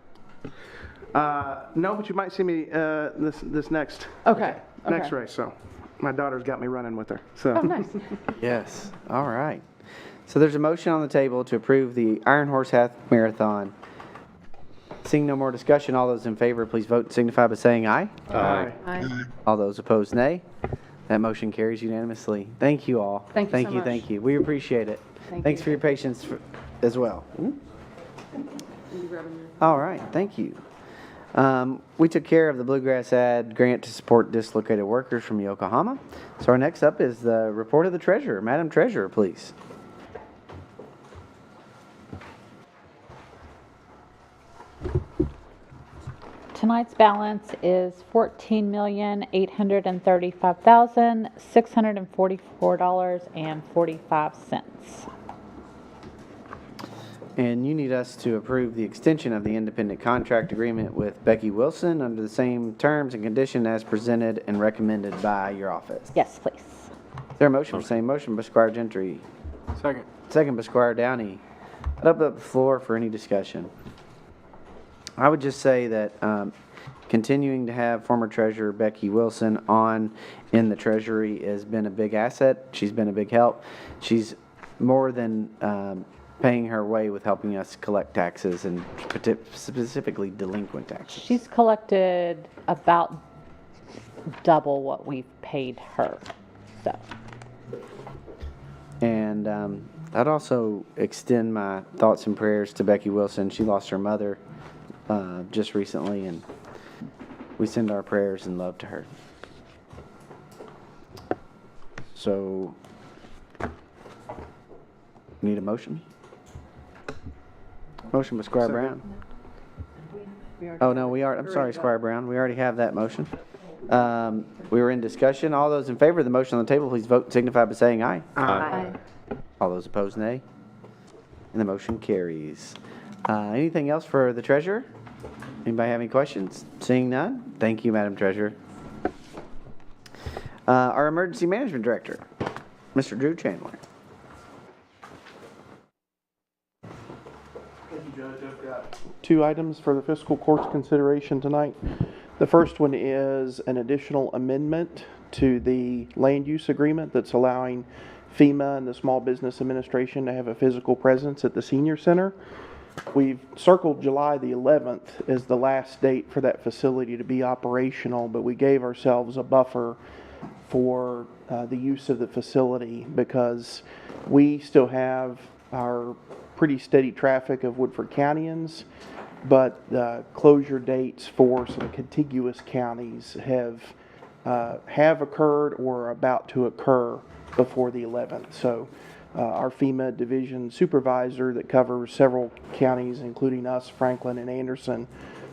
No, but you might see me this next Okay. next race. So my daughter's got me running with her. So. Oh, nice. Yes, all right. So there's a motion on the table to approve the Iron Horse Half Marathon. Seeing no more discussion, all those in favor, please vote and signify by saying aye. Aye. Aye. All those opposed, nay. That motion carries unanimously. Thank you all. Thank you so much. Thank you. We appreciate it. Thanks for your patience as well. All right, thank you. We took care of the Bluegrass Ad grant to support dislocated workers from Yokohama. So our next up is the report of the treasurer. Madam Treasurer, please. Tonight's balance is $14,835,644.45. And you need us to approve the extension of the independent contract agreement with Becky Wilson under the same terms and condition as presented and recommended by your office. Yes, please. Is there a motion? Same motion by Squire Gentry. Second. Second by Squire Downey. I'd open up the floor for any discussion. I would just say that continuing to have former treasurer Becky Wilson on in the treasury has been a big asset. She's been a big help. She's more than paying her way with helping us collect taxes and specifically delinquent taxes. She's collected about double what we've paid her. So. And I'd also extend my thoughts and prayers to Becky Wilson. She lost her mother just recently, and we send our prayers and love to her. So, need a motion? Motion by Squire Brown. Oh, no, I'm sorry, Squire Brown. We already have that motion. We were in discussion. All those in favor of the motion on the table, please vote and signify by saying aye. Aye. All those opposed, nay. And the motion carries. Anything else for the treasurer? Anybody have any questions? Seeing none, thank you, Madam Treasurer. Our Emergency Management Director, Mr. Drew Chandler. Thank you, Judge. I've got 2 items for the fiscal court's consideration tonight. The first one is an additional amendment to the land use agreement that's allowing FEMA and the Small Business Administration to have a physical presence at the senior center. We've circled July the 11th as the last date for that facility to be operational, but we gave ourselves a buffer for the use of the facility because we still have our pretty steady traffic of Woodford Countyans, but closure dates for some contiguous counties have occurred or are about to occur before the 11th. So our FEMA division supervisor that covers several counties, including us, Franklin and Anderson,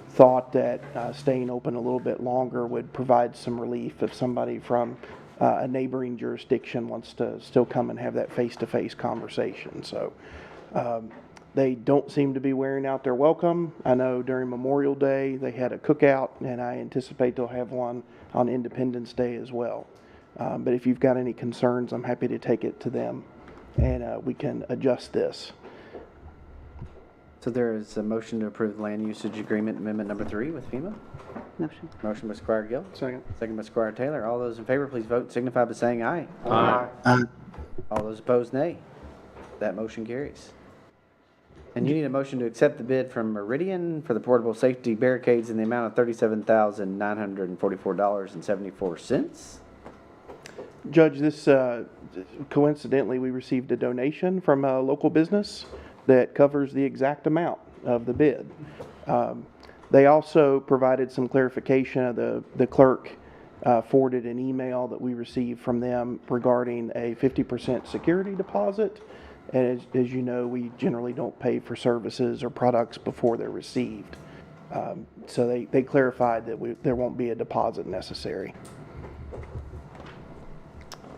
thought that staying open a little bit longer would provide some relief if somebody from a neighboring jurisdiction wants to still come and have that face-to-face conversation. So They don't seem to be wearing out their welcome. I know during Memorial Day they had a cookout, and I anticipate they'll have one on Independence Day as well. But if you've got any concerns, I'm happy to take it to them, and we can adjust this. So there is a motion to approve the land usage agreement amendment number 3 with FEMA. Motion. Motion by Squire Gill. Second. Second by Squire Taylor. All those in favor, please vote and signify by saying aye. Aye. All those opposed, nay. That motion carries. And you need a motion to accept the bid from Meridian for the portable safety barricades in the amount of $37,944.74. Judge, this coincidentally, we received a donation from a local business that covers the exact amount of the bid. They also provided some clarification. The clerk forwarded an email that we received from them regarding a 50% security deposit. And as you know, we generally don't pay for services or products before they're received. So they clarified that there won't be a deposit necessary.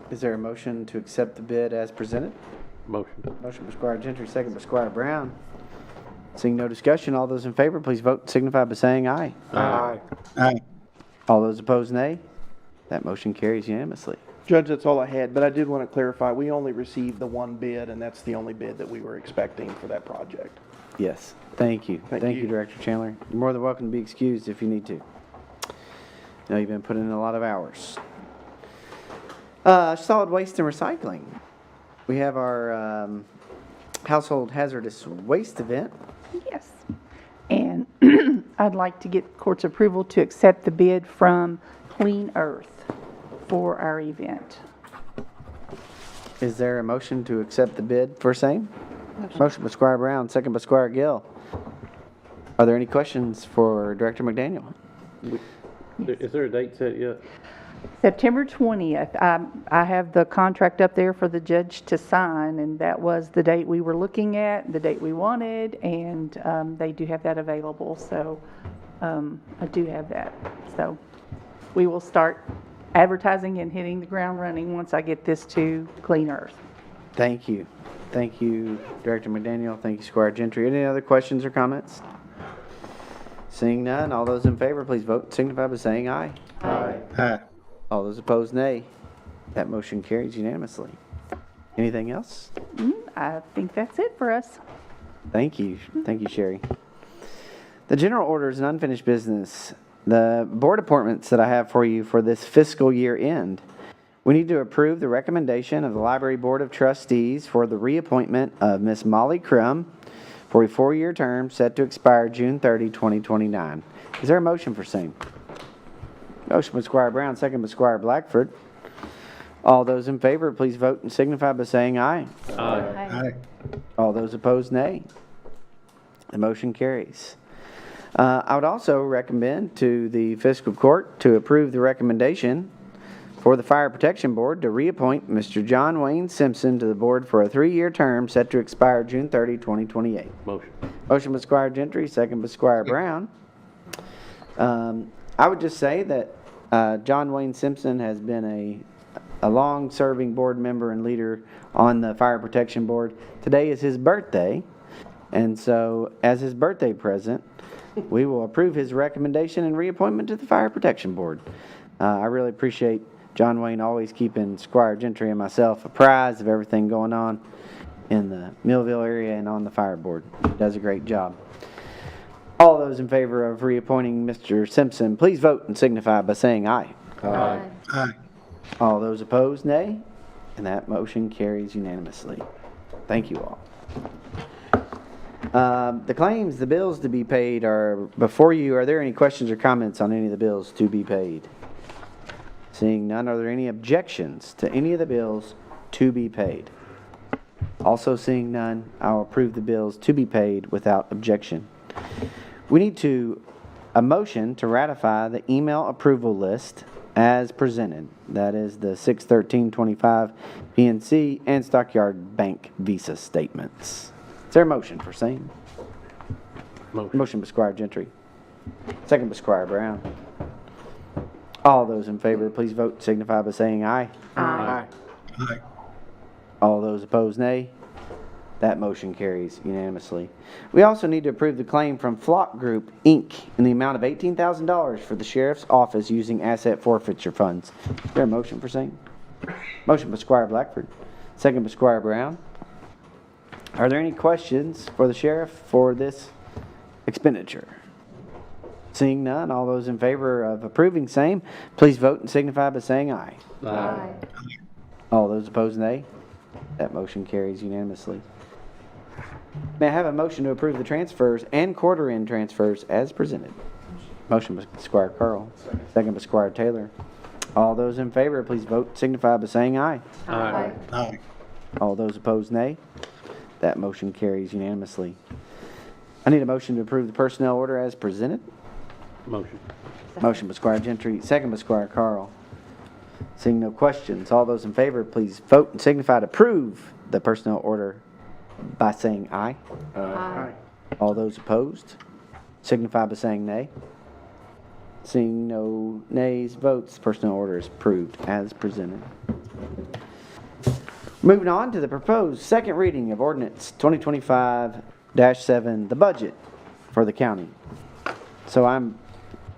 Is there a motion to accept the bid as presented? Motion. Motion by Squire Gentry, second by Squire Brown. Seeing no discussion, all those in favor, please vote and signify by saying aye. Aye. All those opposed, nay. That motion carries unanimously. Judge, that's all I had, but I did want to clarify, we only received the one bid, and that's the only bid that we were expecting for that project. Yes, thank you. Thank you, you. Director Chandler. You're more than welcome to be excused if you need to. I know you've been putting in a lot of hours. Solid waste and recycling. We have our household hazardous waste event. Yes. And I'd like to get court's approval to accept the bid from Clean Earth for our event. Is there a motion to accept the bid for same? Motion by Squire Brown, second by Squire Gill. Are there any questions for Director McDaniel? Is there a date set yet? September 20th. I have the contract up there for the judge to sign, and that was the date we were looking at, the date we wanted, and they do have that available. So I do have that. So we will start advertising and hitting the ground running once I get this to Clean Earth. Thank you. Thank you, Director McDaniel. Thank you, Squire Gentry. Any other questions or comments? Seeing none, all those in favor, please vote and signify by saying aye. Aye. All those opposed, nay. That motion carries unanimously. Anything else? I think that's it for us. Thank you. Thank you, Sherry. The general orders and unfinished business. The board appointments that I have for you for this fiscal year end. We need to approve the recommendation of the Library Board of Trustees for the reappointment of Miss Molly Crum for a 4-year term set to expire June 30, 2029. Is there a motion for same? Motion by Squire Brown, second by Squire Blackford. All those in favor, please vote and signify by saying aye. Aye. All those opposed, nay. The motion carries. I would also recommend to the Fiscal Court to approve the recommendation for the Fire Protection Board to reappoint Mr. John Wayne Simpson to the board for a 3-year term set to expire June 30, 2028. Motion. Motion by Squire Gentry, second by Squire Brown. I would just say that John Wayne Simpson has been a long-serving board member and leader on the Fire Protection Board. Today is his birthday, and so as his birthday present, we will approve his recommendation and reappointment to the Fire Protection Board. I really appreciate John Wayne always keeping Squire Gentry and myself apprised of everything going on in the Millville area and on the fire board. He does a great job. All those in favor of reappointing Mr. Simpson, please vote and signify by saying aye. Aye. All those opposed, nay. And that motion carries unanimously. Thank you all. The claims, the bills to be paid are before you. Are there any questions or comments on any of the bills to be paid? Seeing none, are there any objections to any of the bills to be paid? Also seeing none, I'll approve the bills to be paid without objection. We need a motion to ratify the email approval list as presented. That is the 6/13/25 PNC and Stockyard Bank Visa statements. Is there a motion for same? Motion by Squire Gentry. Second by Squire Brown. All those in favor, please vote and signify by saying aye. Aye. All those opposed, nay. That motion carries unanimously. We also need to approve the claim from Flock Group, Inc. in the amount of $18,000 for the sheriff's office using asset forfeiture funds. Is there a motion for same? Motion by Squire Blackford, second by Squire Brown. Are there any questions for the sheriff for this expenditure? Seeing none, all those in favor of approving same, please vote and signify by saying aye. Aye. All those opposed, nay. That motion carries unanimously. May I have a motion to approve the transfers and quarter-end transfers as presented? Motion by Squire Carl, second by Squire Taylor. All those in favor, please vote, signify by saying aye. Aye. All those opposed, nay. That motion carries unanimously. I need a motion to approve the personnel order as presented. Motion. Motion by Squire Gentry, second by Squire Carl. Seeing no questions, all those in favor, please vote and signify to approve the personnel order by saying aye. Aye. All those opposed, signify by saying nay. Seeing no nays, votes, personnel order is approved as presented. Moving on to the proposed second reading of ordinance 2025-7, the budget for the county. So I'm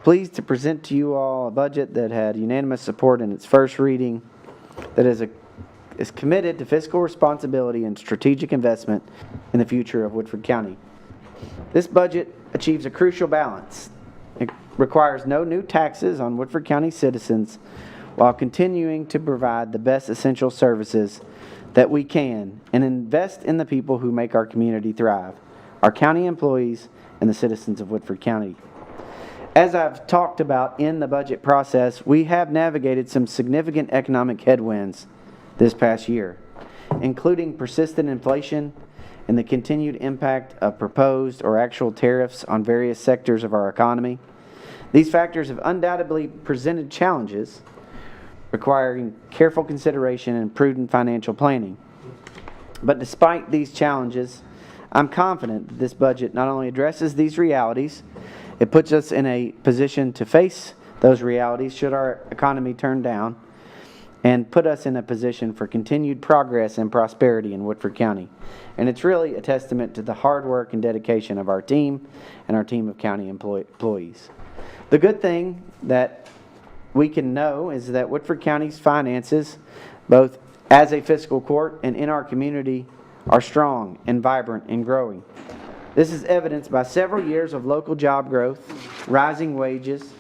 pleased to present to you all a budget that had unanimous support in its first reading, that is committed to fiscal responsibility and strategic investment in the future of Woodford County. This budget achieves a crucial balance. It requires no new taxes on Woodford County citizens while continuing to provide the best essential services that we can and invest in the people who make our community thrive, our county employees and the citizens of Woodford County. As I've talked about in the budget process, we have navigated some significant economic headwinds this past year, including persistent inflation and the continued impact of proposed or actual tariffs on various sectors of our economy. These factors have undoubtedly presented challenges requiring careful consideration and prudent financial planning. But despite these challenges, I'm confident that this budget not only addresses these realities, it puts us in a position to face those realities should our economy turn down, and put us in a position for continued progress and prosperity in Woodford County. And it's really a testament to the hard work and dedication of our team and our team of county employees. The good thing that we can know is that Woodford County's finances, both as a fiscal court and in our community, are strong and vibrant and growing. This is evidenced by several years of local job growth, rising wages,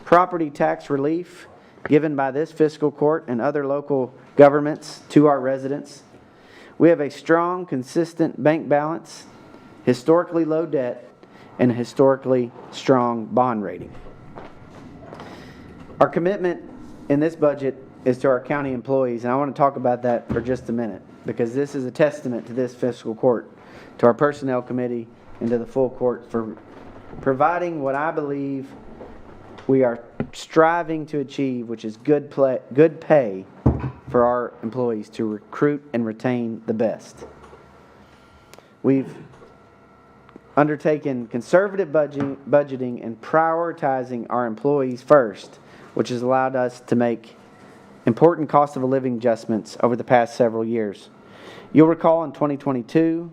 property tax relief given by this fiscal court and other local governments to our residents. We have a strong, consistent bank balance, historically low debt, and a historically strong bond rating. Our commitment in this budget is to our county employees, and I want to talk about that for just a minute, because this is a testament to this fiscal court, to our personnel committee, and to the full court for providing what I believe we are striving to achieve, which is good pay for our employees to recruit and retain the best. We've undertaken conservative budgeting and prioritizing our employees first, which has allowed us to make important cost of a living adjustments over the past several years. You'll recall in 2022,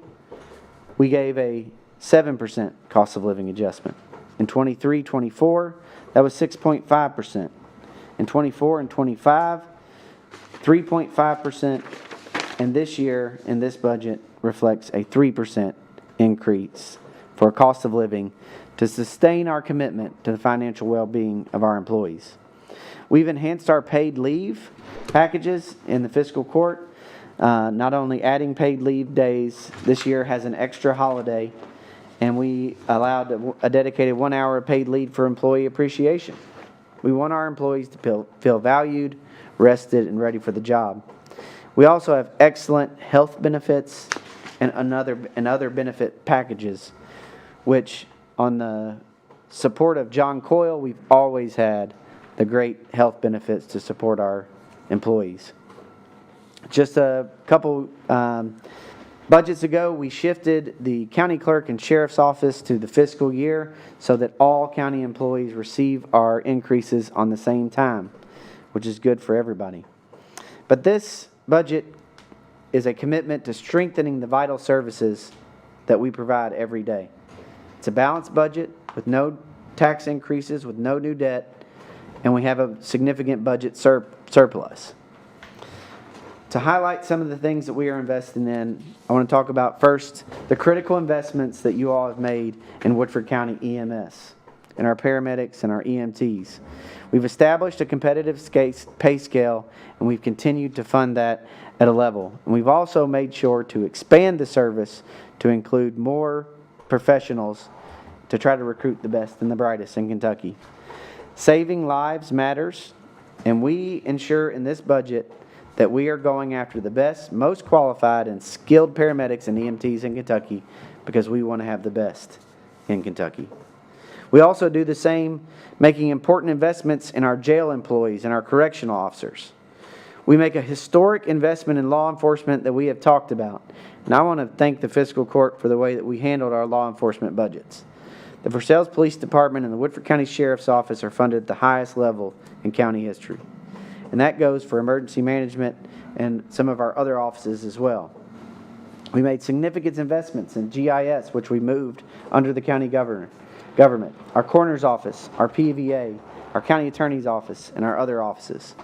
we gave a 7% cost of living adjustment. In 23-24, that was 6.5%. In 24 and 25, 3.5%. And this year, in this budget, reflects a 3% increase for cost of living to sustain our commitment to the financial well-being of our employees. We've enhanced our paid leave packages in the fiscal court. Not only adding paid leave days, this year has an extra holiday, and we allowed a dedicated 1 hour of paid leave for employee appreciation. We want our employees to feel valued, rested, and ready for the job. We also have excellent health benefits and other benefit packages, which on the support of John Coyle, we've always had the great health benefits to support our employees. Just a couple budgets ago, we shifted the county clerk and sheriff's office to the fiscal year so that all county employees receive our increases on the same time, which is good for everybody. But this budget is a commitment to strengthening the vital services that we provide every day. It's a balanced budget with no tax increases, with no new debt, and we have a significant budget surplus. To highlight some of the things that we are investing in, I want to talk about first the critical investments that you all have made in Woodford County EMS, and our paramedics and our EMTs. We've established a competitive pay scale, and we've continued to fund that at a level. And we've also made sure to expand the service to include more professionals to try to recruit the best and the brightest in Kentucky. Saving lives matters, and we ensure in this budget that we are going after the best, most qualified, and skilled paramedics and EMTs in Kentucky because we want to have the best in Kentucky. We also do the same, making important investments in our jail employees and our correctional officers. We make a historic investment in law enforcement that we have talked about, and I want to thank the Fiscal Court for the way that we handled our law enforcement budgets. The Versailles Police Department and the Woodford County Sheriff's Office are funded at the highest level in county history. And that goes for emergency management and some of our other offices as well. We made significant investments in GIS, which we moved under the county government, our coroner's office, our PVA, our county attorney's office, and our other offices.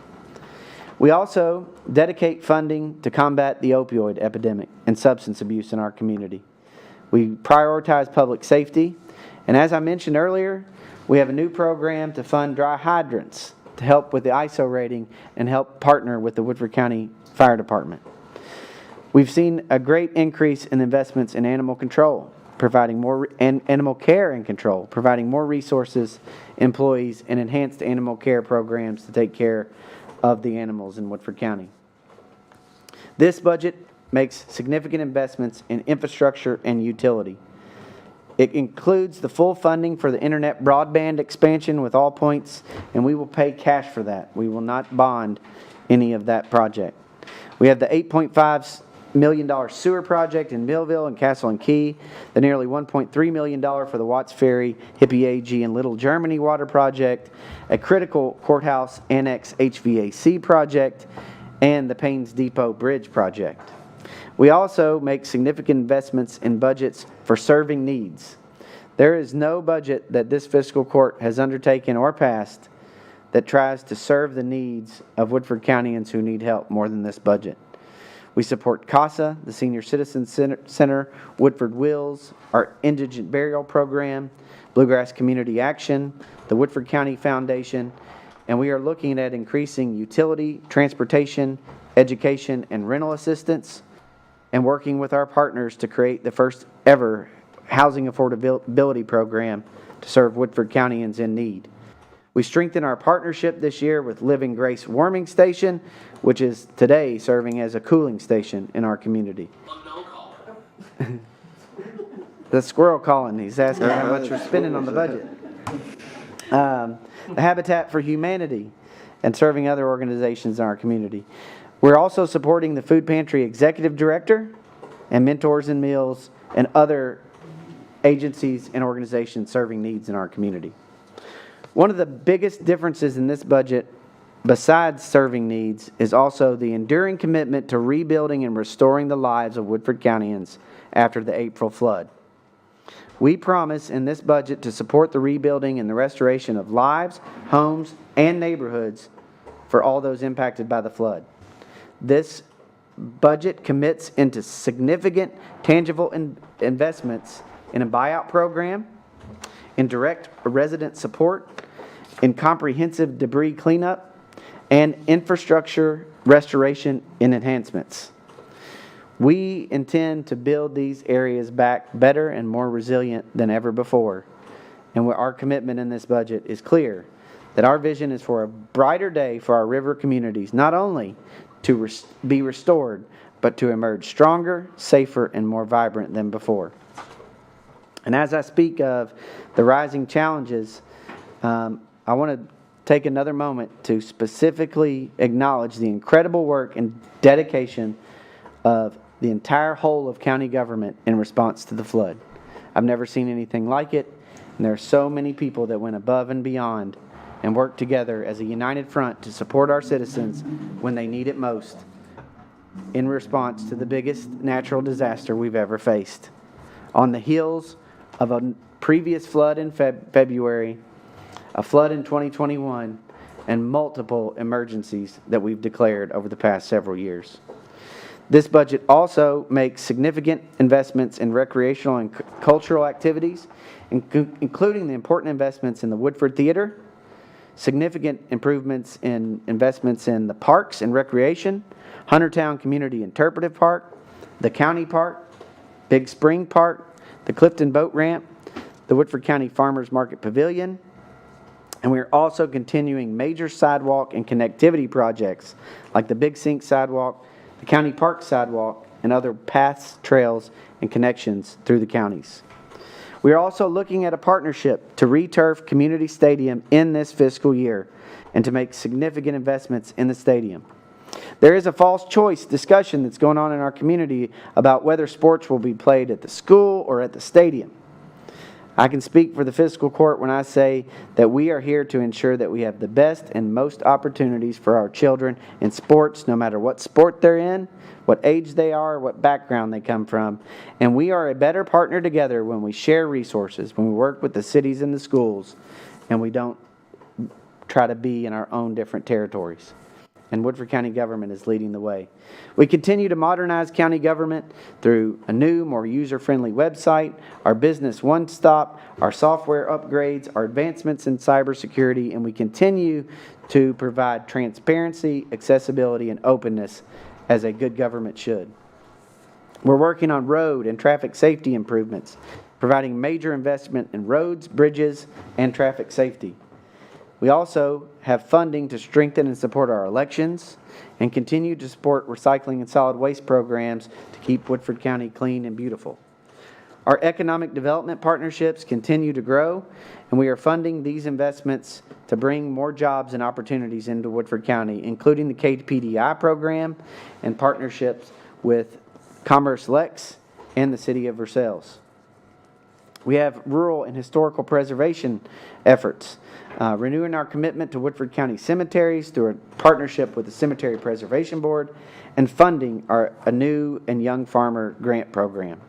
We also dedicate funding to combat the opioid epidemic and substance abuse in our community. We prioritize public safety, and as I mentioned earlier, we have a new program to fund dry hydrants to help with the ISO rating and help partner with the Woodford County Fire Department. We've seen a great increase in investments in animal control, providing more animal care and control, providing more resources, employees, and enhanced animal care programs to take care of the animals in Woodford County. This budget makes significant investments in infrastructure and utility. It includes the full funding for the internet broadband expansion with All Points, and we will pay cash for that. We will not bond any of that project. We have the $8.5 million sewer project in Millville and Castle and Key, the nearly $1.3 million for the Watts Ferry, Hippie AG, and Little Germany water project, a critical courthouse annex HVAC project, and the Paynes Depot Bridge project. We also make significant investments in budgets for serving needs. There is no budget that this fiscal court has undertaken or passed that tries to serve the needs of Woodford Countyans who need help more than this budget. We support CASA, the Senior Citizen Center, Woodford Wills, our Indigent Burial Program, Bluegrass Community Action, the Woodford County Foundation, and we are looking at increasing utility, transportation, education, and rental assistance, and working with our partners to create the first ever housing affordability program to serve Woodford Countyans in need. We strengthened our partnership this year with Living Grace Warming Station, which is today serving as a cooling station in our community. The squirrel calling, he's asking how much we're spending on the budget. The Habitat for Humanity and serving other organizations in our community. We're also supporting the Food Pantry Executive Director and Mentors and Meals and other agencies and organizations serving needs in our community. One of the biggest differences in this budget, besides serving needs, is also the enduring commitment to rebuilding and restoring the lives of Woodford Countyans after the April flood. We promise in this budget to support the rebuilding and the restoration of lives, homes, and neighborhoods for all those impacted by the flood. This budget commits into significant tangible investments in a buyout program, in direct resident support, in comprehensive debris cleanup, and infrastructure restoration and enhancements. We intend to build these areas back better and more resilient than ever before. And our commitment in this budget is clear, that our vision is for a brighter day for our river communities, not only to be restored, but to emerge stronger, safer, and more vibrant than before. And as I speak of the rising challenges, I want to take another moment to specifically acknowledge the incredible work and dedication of the entire whole of county government in response to the flood. I've never seen anything like it, and there are so many people that went above and beyond and worked together as a united front to support our citizens when they need it most. in response to the biggest natural disaster we've ever faced. On the heels of a previous flood in February, a flood in 2021, and multiple emergencies that we've declared over the past several years. This budget also makes significant investments in recreational and cultural activities, including the important investments in the Woodford Theater, significant investments in the parks and recreation, Huntertown Community Interpretive Park, the County Park, Big Spring Park, the Clifton Boat Ramp, the Woodford County Farmers Market Pavilion, and we are also continuing major sidewalk and connectivity projects like the Big Sink Sidewalk, the County Park Sidewalk, and other paths, trails, and connections through the counties. We are also looking at a partnership to re-turf Community Stadium in this fiscal year and to make significant investments in the stadium. There is a false choice discussion that's going on in our community about whether sports will be played at the school or at the stadium. I can speak for the fiscal court when I say that we are here to ensure that we have the best and most opportunities for our children in sports, no matter what sport they're in, what age they are, what background they come from. And we are a better partner together when we share resources, when we work with the cities and the schools, and we don't try to be in our own different territories. And Woodford County government is leading the way. We continue to modernize county government through a new, more user-friendly website, our business one-stop, our software upgrades, our advancements in cybersecurity, and we continue to provide transparency, accessibility, and openness as a good government should. We're working on road and traffic safety improvements, providing major investment in roads, bridges, and traffic safety. We also have funding to strengthen and support our elections and continue to support recycling and solid waste programs to keep Woodford County clean and beautiful. Our economic development partnerships continue to grow, and we are funding these investments to bring more jobs and opportunities into Woodford County, including the KPDI program and partnerships with Commerce Lex and the City of Versailles. We have rural and historical preservation efforts, renewing our commitment to Woodford County cemeteries through a partnership with the Cemetery Preservation Board, and funding a new and young farmer grant program.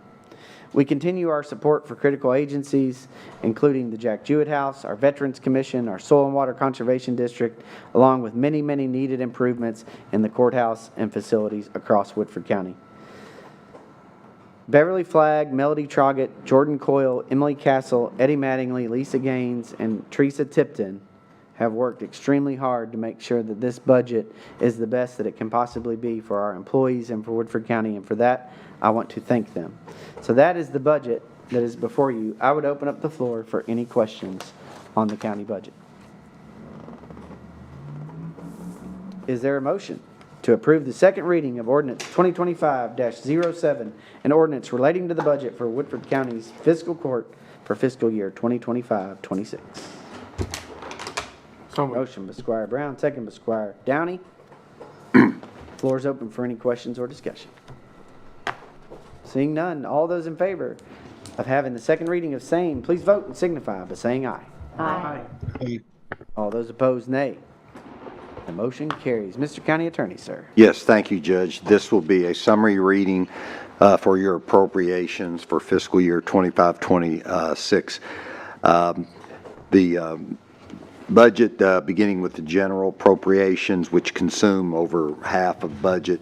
We continue our support for critical agencies, including the Jack Jewett House, our Veterans Commission, our Soil and Water Conservation District, along with many, many needed improvements in the courthouse and facilities across Woodford County. Beverly Flagg, Melody Trogett, Jordan Coyle, Emily Castle, Eddie Mattingly, Lisa Gaines, and Teresa Tipton have worked extremely hard to make sure that this budget is the best that it can possibly be for our employees and for Woodford County, and for that, I want to thank them. So that is the budget that is before you. I would open up the floor for any questions on the county budget. Is there a motion to approve the second reading of Ordinance 2025-07, an ordinance relating to the budget for Woodford County's fiscal court for fiscal year 2025-26? So motion by Squire Brown, second by Squire Downey. Floor is open for any questions or discussion. Seeing none, all those in favor of having the second reading of same, please vote and signify by saying aye. Aye. All those opposed, nay. The motion carries. Mr. County Attorney, sir. Yes, thank you, Judge. This will be a summary reading for your appropriations for fiscal year 25-26. The budget, beginning with the general appropriations, which consume over half of budget,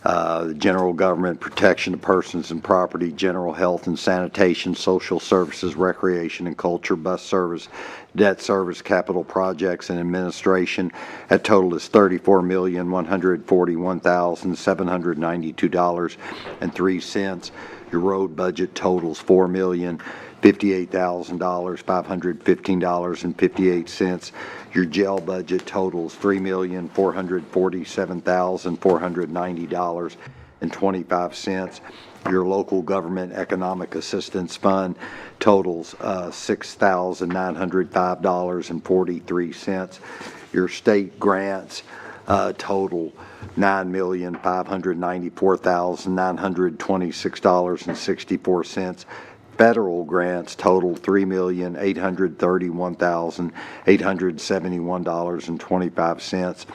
the general government, protection of persons and property, general health and sanitation, social services, recreation and culture, bus service, debt service, capital projects, and administration. That total is $34,141,792.03. Your road budget totals $4,058,515.58. Your jail budget totals $3,447,490.25. Your local government economic assistance fund totals $6,905.43. Your state grants total $9,594,926.64. federal grants total $3,831,871.25.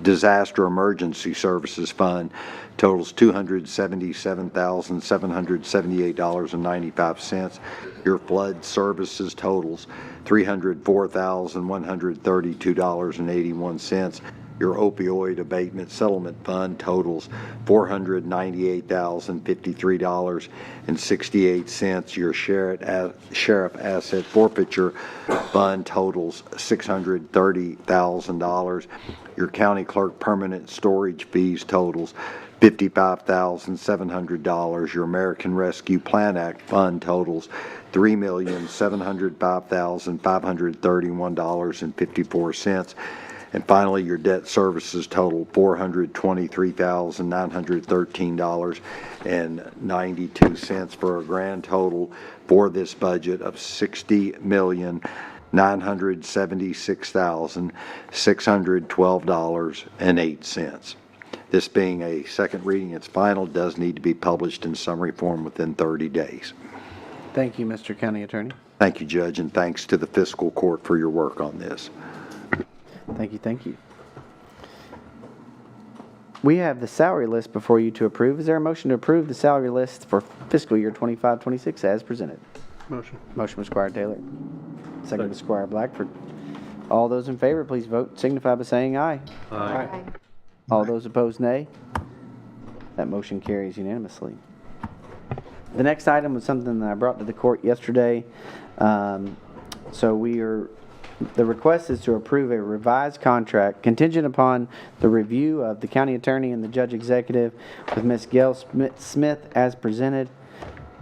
Disaster Emergency Services Fund totals $277,778.95. Your flood services totals $304,132.81. Your opioid abatement settlement fund totals $498,053.68. Your sheriff asset forfeiture fund totals $630,000. Your county clerk permanent storage fees totals $55,700. Your American Rescue Plan Act fund totals $3,705,531.54. And finally, your debt services total $423,913.92 for a grand total for this budget of $60,976,612.08. This being a second reading, its final does need to be published in summary form within 30 days. Thank you, Mr. County Attorney. Thank you, Judge, and thanks to the Fiscal Court for your work on this. Thank you, thank you. We have the salary list before you to approve. Is there a motion to approve the salary list for fiscal year 25-26 as presented? Motion. Motion by Squire Taylor. Second by Squire Blackford. All those in favor, please vote. Signify by saying aye. Aye. All those opposed, nay. That motion carries unanimously. The next item was something that I brought to the court yesterday. The request is to approve a revised contract contingent upon the review of the county attorney and the judge executive with Ms. Gail Smith as presented.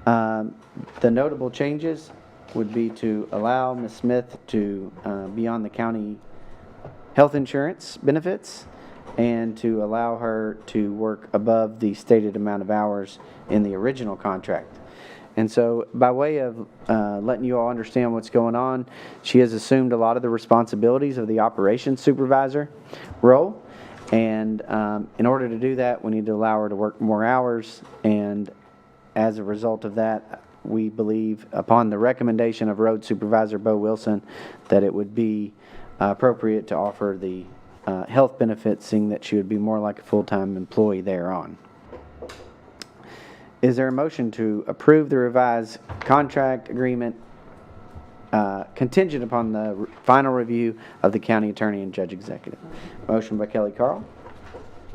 The notable changes would be to allow Ms. Smith to be on the county health insurance benefits and to allow her to work above the stated amount of hours in the original contract. And so by way of letting you all understand what's going on, she has assumed a lot of the responsibilities of the operations supervisor role. And in order to do that, we need to allow her to work more hours. And as a result of that, we believe, upon the recommendation of Road Supervisor Bo Wilson, that it would be appropriate to offer the health benefits, seeing that she would be more like a full-time employee thereon. Is there a motion to approve the revised contract agreement contingent upon the final review of the county attorney and judge executive? Motion by Kelly Carl,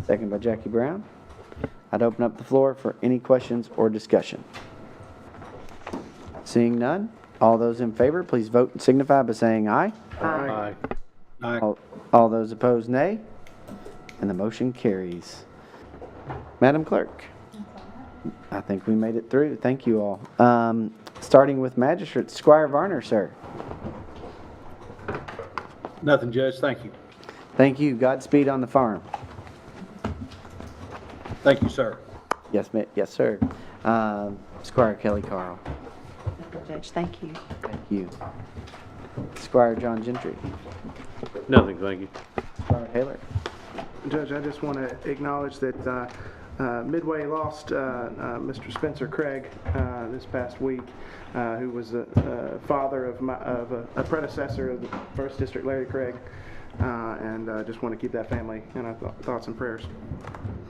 second by Jackie Brown. I'd open up the floor for any questions or discussion. Seeing none, all those in favor, please vote and signify by saying aye. Aye. All those opposed, nay. And the motion carries. Madam Clerk. I think we made it through. Thank you all. Starting with Magistrate Squire Varner, sir. Nothing, Judge. Thank you. Thank you. Godspeed on the farm. Thank you, sir. Yes, yes, sir. Squire Kelly Carl. Judge, thank you. Thank you. Squire John Gentry. Nothing, thank you. Squire Taylor. Judge, I just want to acknowledge that Midway lost Mr. Spencer Craig this past week, who was the father of a predecessor of the 1st District, Larry Craig, and just want to keep that family in our thoughts and prayers.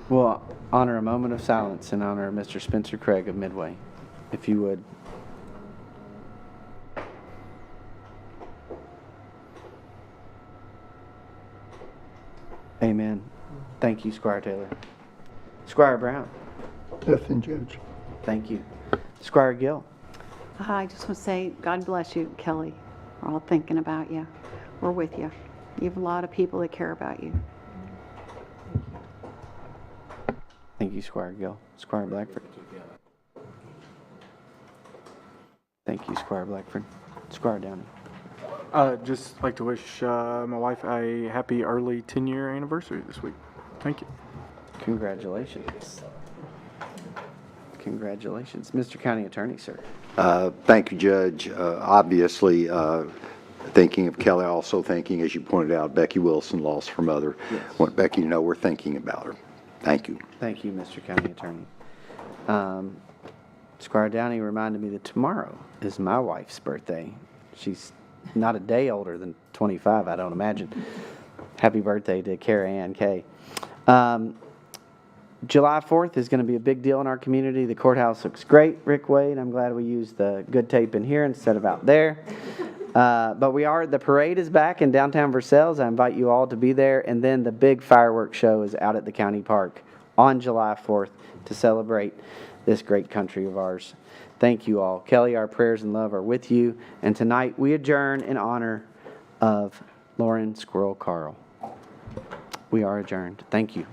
We'll honor a moment of silence in honor of Mr. Spencer Craig of Midway, if you would. Amen. Thank you, Squire Taylor. Squire Brown. Nothing, Judge. Thank you. Squire Gill. I just want to say, God bless you, Kelly. We're all thinking about you. We're with you. You have a lot of people that care about you. Thank you, Squire Gill. Squire Blackford. Thank you, Squire Blackford. Squire Downey. Just like to wish my wife a happy early 10-year anniversary this week. Thank you. Congratulations. Congratulations. Mr. County Attorney, sir. Thank you, Judge. Obviously, thinking of Kelly, also thinking, as you pointed out, Becky Wilson lost her mother. Yes. I want Becky to know we're thinking about her. Thank you. Thank you, Mr. County Attorney. Squire Downey reminded me that tomorrow is my wife's birthday. She's not a day older than 25, I don't imagine. Happy birthday to Carrie Ann Kay. July 4th is going to be a big deal in our community. The courthouse looks great, Rick Wade. I'm glad we used the good tape in here instead of out there. But the parade is back in downtown Versailles. I invite you all to be there. And then the big fireworks show is out at the county park on July 4th to celebrate this great country of ours. Thank you all. Kelly, our prayers and love are with you. And tonight we adjourn in honor of Lauren Squirrel Carl. We are adjourned. Thank you.